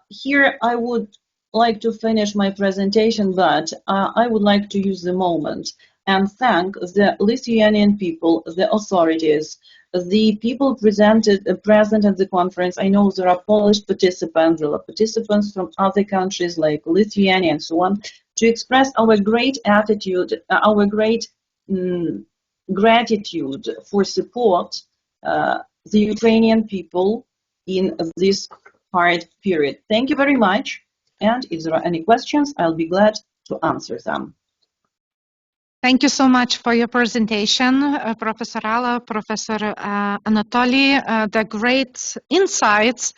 Here I would like to finish my presentation, but I would like to use the moment and thank the Lithuanian people, the authorities, the people present at the conference. I know there are Polish participants, there are participants from other countries like Lithuania and so on, to express our great attitude, our great gratitude for support the Ukrainian people in this hard period. Thank you very much. And if there are any questions, I'll be glad to answer them. Thank you so much for your presentation, Professor Ala, Professor Anatoly, the great insights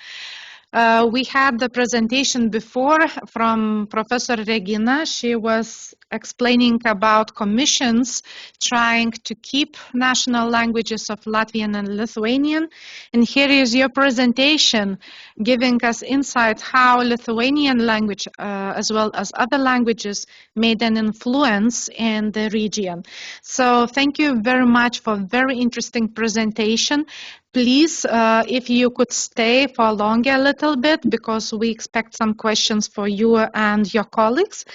We had the presentation before from Professor Regina. She was explaining about commissions trying to keep national languages of Latvian and Lithuanian. And here is your presentation giving us insight how Lithuanian language as well as other languages made an influence in the region. So thank you very much for a very interesting presentation. Please, if you could stay for longer a little bit, because we expect some questions for you and your colleagues.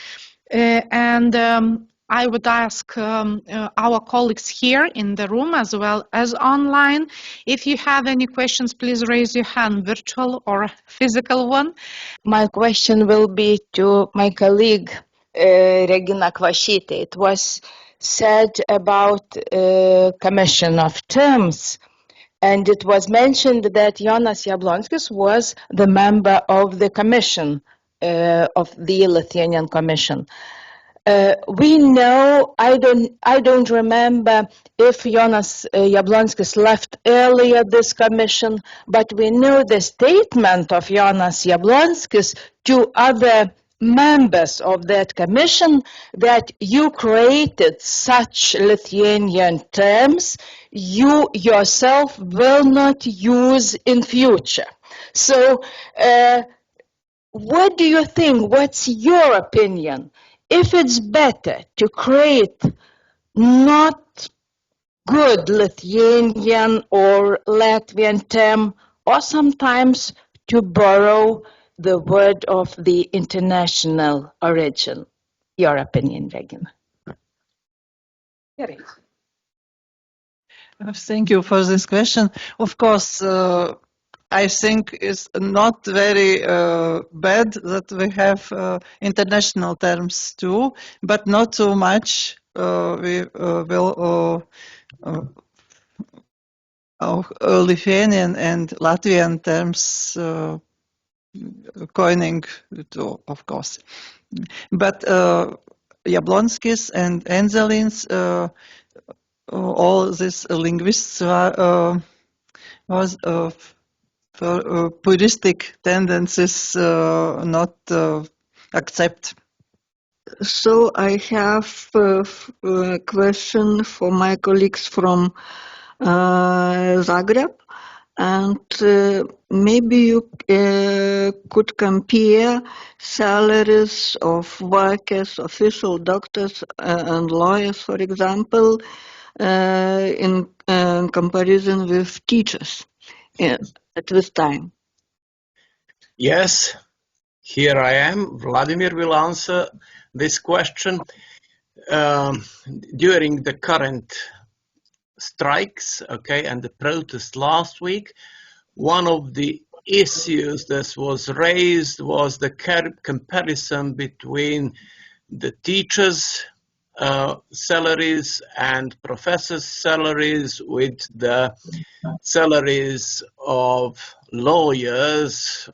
I would ask our colleagues here in the room as well as online, if you have any questions, please raise your hand, virtual or physical one. My question will be to my colleague, Regina Kvašytė. It was said about commission of terms, and it was mentioned that Jonas Jablonskis was the member of the commission, of the Lithuanian Commission. We know, I don't remember if Jonas Jablonskis left earlier this commission, but we know the statement of Jonas Jablonskis to other members of that commission that you created such Lithuanian terms you yourself will not use in future. So what do you think? What's your opinion? If it's better to create not good Lithuanian or Latvian term, or sometimes to borrow the word of the international origin. Your opinion, Regina. Thank you for this question. Of course, I think it's not very bad that we have international terms too, but not so much. We will Lithuanian and Latvian terms coining too, of course. But Jablonskis and Enzelins, all these linguists was for puristic tendencies not accept. So I have a question for my colleagues from Zagreb, and maybe you could compare salaries of workers, official doctors and lawyers, for example, in comparison with teachers at this time. Yes, here I am. Vladimir will answer this question. During the current strikes, and the protest last week, one of the issues that was raised was the comparison between the teachers' salaries and professors' salaries with the salaries of lawyers,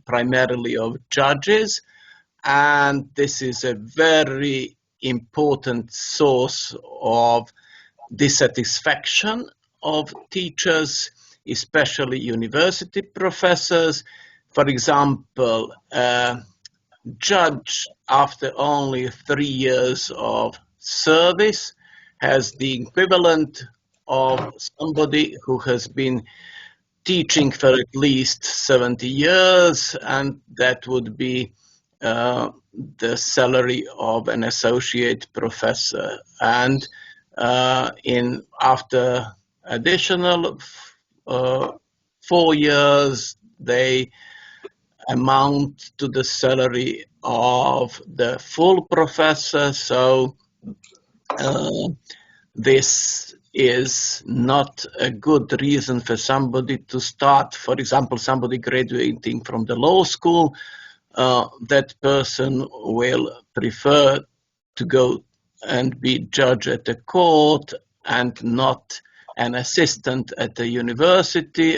primarily of judges, and this is a very important source of dissatisfaction of teachers, especially university professors. For example, a judge after only 3 years of service has the equivalent of somebody who has been teaching for at least 70 years, and that would be the salary of an associate professor. And after additional 4 years, they amount to the salary of the full professor. So this is not a good reason for somebody to start. For example, somebody graduating from the law school, that person will prefer to go and be judge at the court and not an assistant at the university,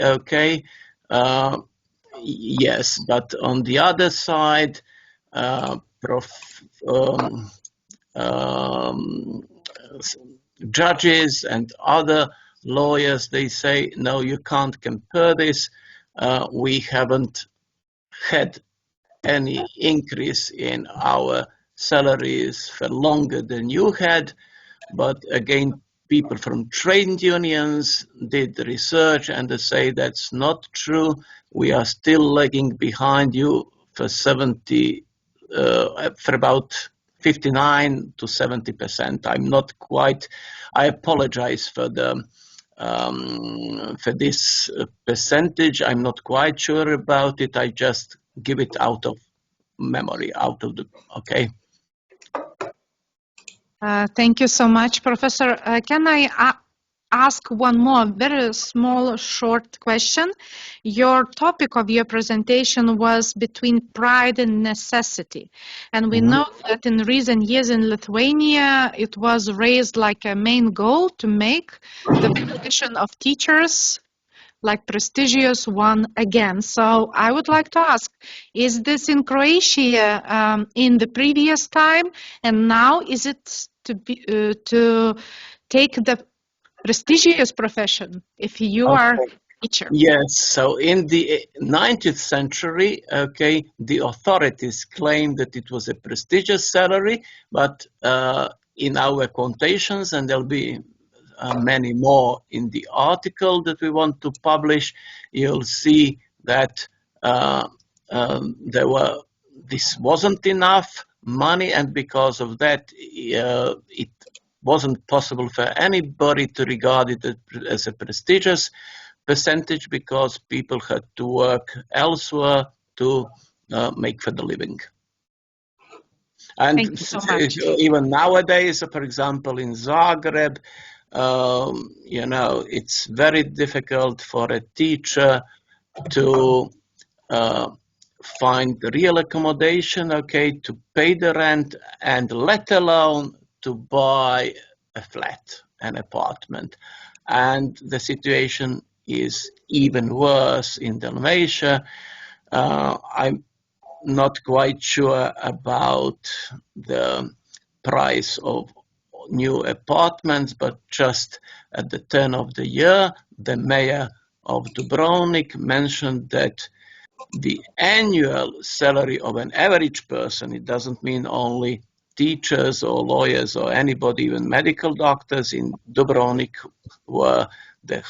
yes, but on the other side, judges and other lawyers, they say, no, you can't compare this. We haven't had any increase in our salaries for longer than you had, but again, people from trade unions did research and they say that's not true. We are still lagging behind you for for about 59 to 70%. I'm not quite. I apologize for the for this percentage. I'm not quite sure about it. I just give it out of memory, okay. Thank you so much, Professor. Can I ask one more very small, short question? Your topic of your presentation was between pride and necessity. And we know that in recent years in Lithuania, it was raised like a main goal to make the profession of teachers like prestigious one again. So I would like to ask, is this in Croatia in the previous time, and now is it to take the prestigious profession if you are a teacher? Yes, so in the 19th century, okay, the authorities claimed that it was a prestigious salary, but in our quotations, and there'll be many more in the article that we want to publish, you'll see that this wasn't enough money, and because of that, it wasn't possible for anybody to regard it as a prestigious percentage because people had to work elsewhere to make for the living. And Thank you so much. even nowadays, for example, in Zagreb, it's very difficult for a teacher to find real accommodation, okay, to pay the rent, and let alone to buy a flat, an apartment. And the situation is even worse in Dalmatia. I'm not quite sure about the price of new apartments, but just at the turn of the year, the mayor of Dubrovnik mentioned that the annual salary of an average person, it doesn't mean only teachers or lawyers or anybody, even medical doctors in Dubrovnik, where the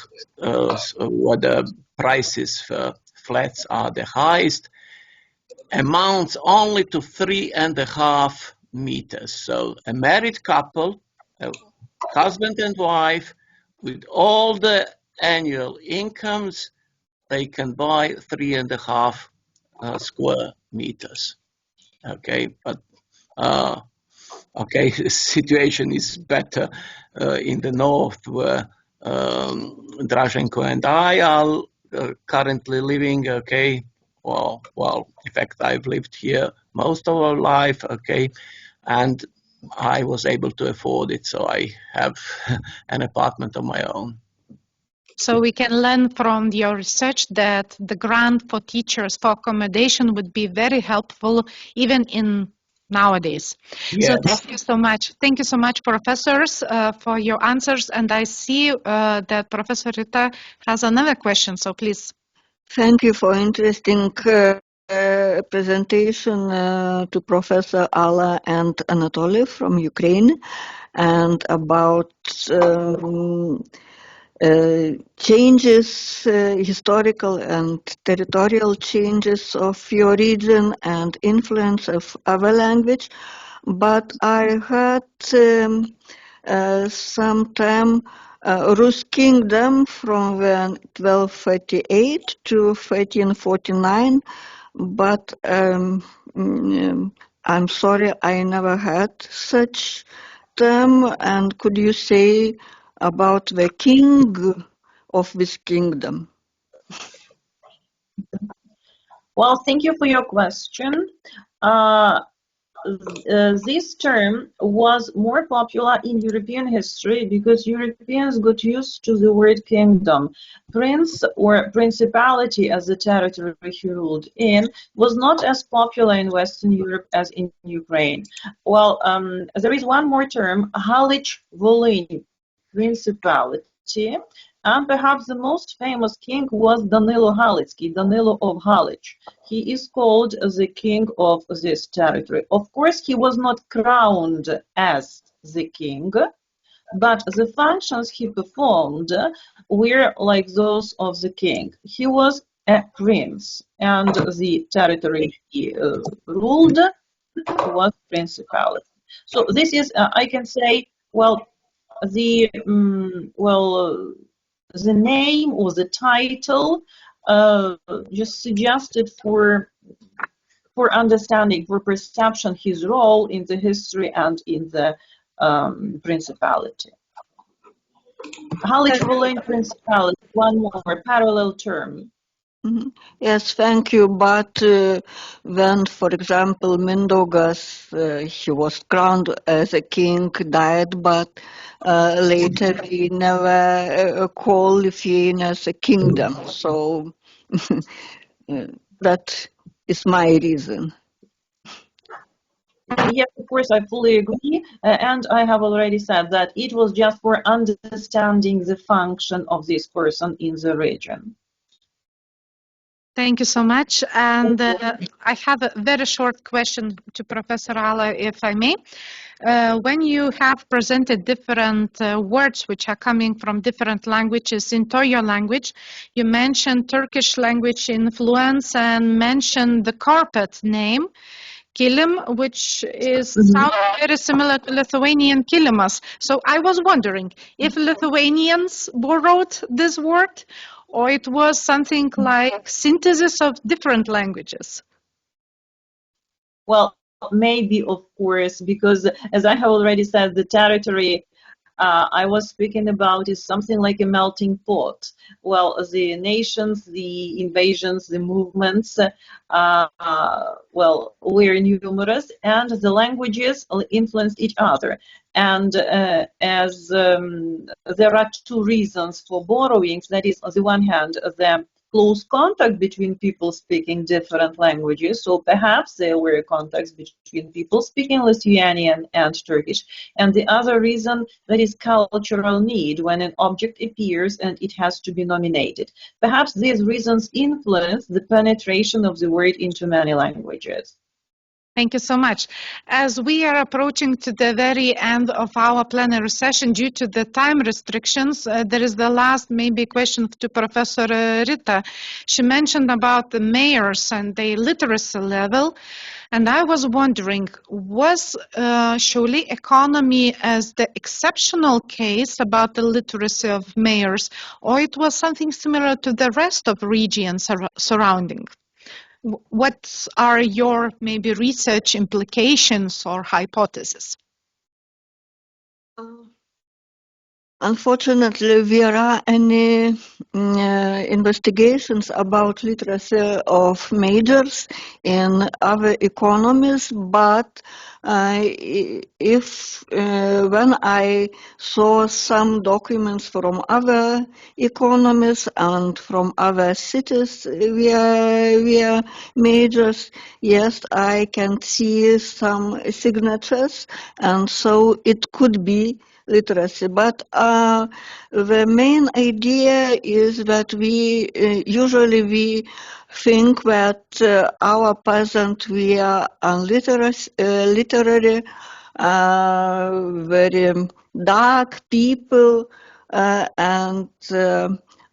prices for flats are the highest, amounts only to 3.5 meters. So a married couple, a husband and wife, with all the annual incomes, they can buy 3.5 square meters. Okay, but the situation is better in the north, where Draženko and I are currently living. Okay, well, in fact, I've lived here most of our life. Okay, and I was able to afford it, so I have an apartment of my own. So we can learn from your research that the grant for teachers for accommodation would be very helpful even in nowadays. Yes. So thank you so much. Thank you so much, professors, for your answers. And I see that Professor Rita has another question, so please. Thank you for interesting presentation to Professor Alla and Anatoly from Ukraine, and about changes, historical and territorial changes of your region and influence of our language. But I had some time Rus Kingdom from 1238 to 1349, but I'm sorry, I never had such term. And could you say about the king of this kingdom? Well, thank you for your question. This term was more popular in European history because Europeans got used to the word kingdom. Prince or principality, as the territory he ruled in, was not as popular in Western Europe as in Ukraine. Well, there is one more term, Halych Volyn, principality. And perhaps the most famous king was Danilo Halicki, Danilo of Halic. He is called the king of this territory. Of course, he was not crowned as the king, but the functions he performed were like those of the king. He was a prince, and the territory he ruled was principality. So this is, I can say, well, the the name or the title just suggested for understanding, for perception, his role in the history and in the principality. Halic-Volhynia principality, one more parallel term. Mhm. Yes, thank you. But when, for example, Mindaugas, he was crowned as a king, died, but later we never call Lithuania as a kingdom. So that is my reason. Yes, of course, I fully agree. And I have already said that it was just for understanding the function of this person in the region. Thank you so much. And I have a very short question to Professor Ala, if I may. When you have presented different words which are coming from different languages into your language, you mentioned Turkish language influence and mentioned the carpet name, kilim, which is sounds very similar to Lithuanian kilimas. So I was wondering if Lithuanians borrowed this word, or it was something like synthesis of different languages. Well, maybe, of course, because as I have already said, the territory I was speaking about is something like a melting pot. Well, the nations, the invasions, the movements, well, were numerous, and the languages influenced each other. And as there are two reasons for borrowings, that is, on the one hand, the close contact between people speaking different languages. So perhaps there were contacts between people speaking Lithuanian and Turkish. And the other reason, that is cultural need, when an object appears and it has to be nominated. Perhaps these reasons influence the penetration of the word into many languages. Thank you so much. As we are approaching to the very end of our plenary session due to the time restrictions, there is the last maybe question to Professor Rita. She mentioned about the mayors and the literacy level. And I was wondering, was Šiauliai economy as the exceptional case about the literacy of mayors, or it was something similar to the rest of regions surrounding? What are your maybe research implications or hypotheses? Unfortunately, there are any investigations about literacy of majors in other economies, but if when I saw some documents from other economies and from other cities via majors, yes, I can see some signatures, and so it could be literacy, but the main idea is that we usually think that our peasant were literary, very dark people, and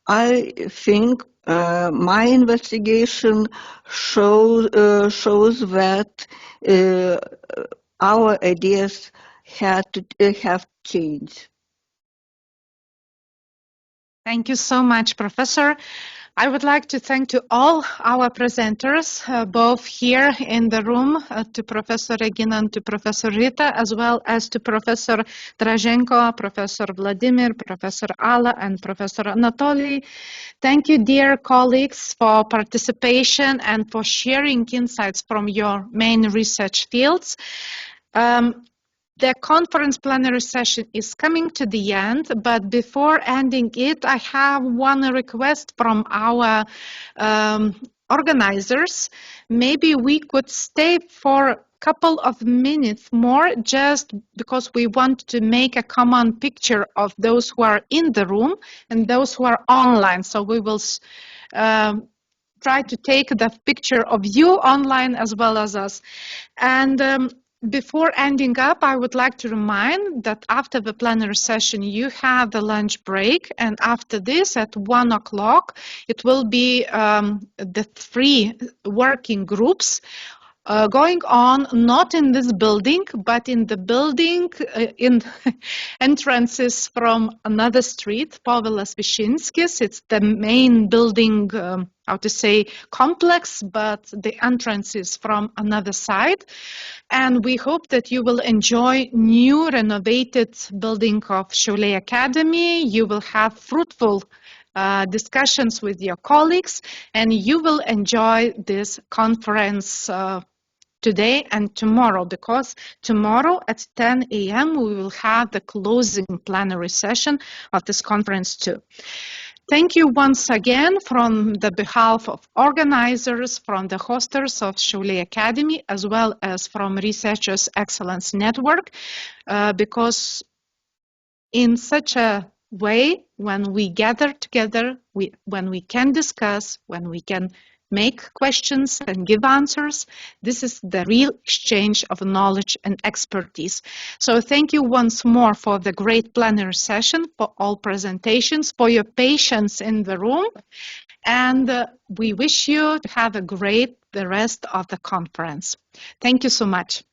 I think my investigation shows that our ideas have changed. Thank you so much, Professor. I would like to thank to all our presenters, both here in the room, to Professor Regina and to Professor Rita, as well as to Professor Draženko, Professor Vladimir, Professor Ala, and Professor Anatoly. Thank you, dear colleagues, for participation and for sharing insights from your main research fields. The conference plenary session is coming to the end, but before ending it, I have one request from our organizers, maybe we could stay for a couple of minutes more, just because we want to make a common picture of those who are in the room and those who are online. So we will try to take the picture of you online as well as us. And before ending up, I would like to remind that after the plenary session, you have the lunch break. And after this, at 1 o'clock, it will be the 3 working groups going on, not in this building, but in the building in entrances from another street, Povilas Višinskis. It's the main building, how to say, complex, but the entrance is from another side. And we hope that you will enjoy new renovated building of Šiauliai Academy. You will have fruitful discussions with your colleagues, and you will enjoy this conference today and tomorrow, because tomorrow at 10 a.m. we will have the closing plenary session of this conference too. Thank you once again from the behalf of organizers, from the hosters of Šiauliai Academy, as well as from Researchers Excellence Network, because in such a way, when we gather together, when we can discuss, when we can make questions and give answers, this is the real exchange of knowledge and expertise. So thank you once more for the great plenary session, for all presentations, for your patience in the room, and we wish you to have a great the rest of the conference. Thank you so much.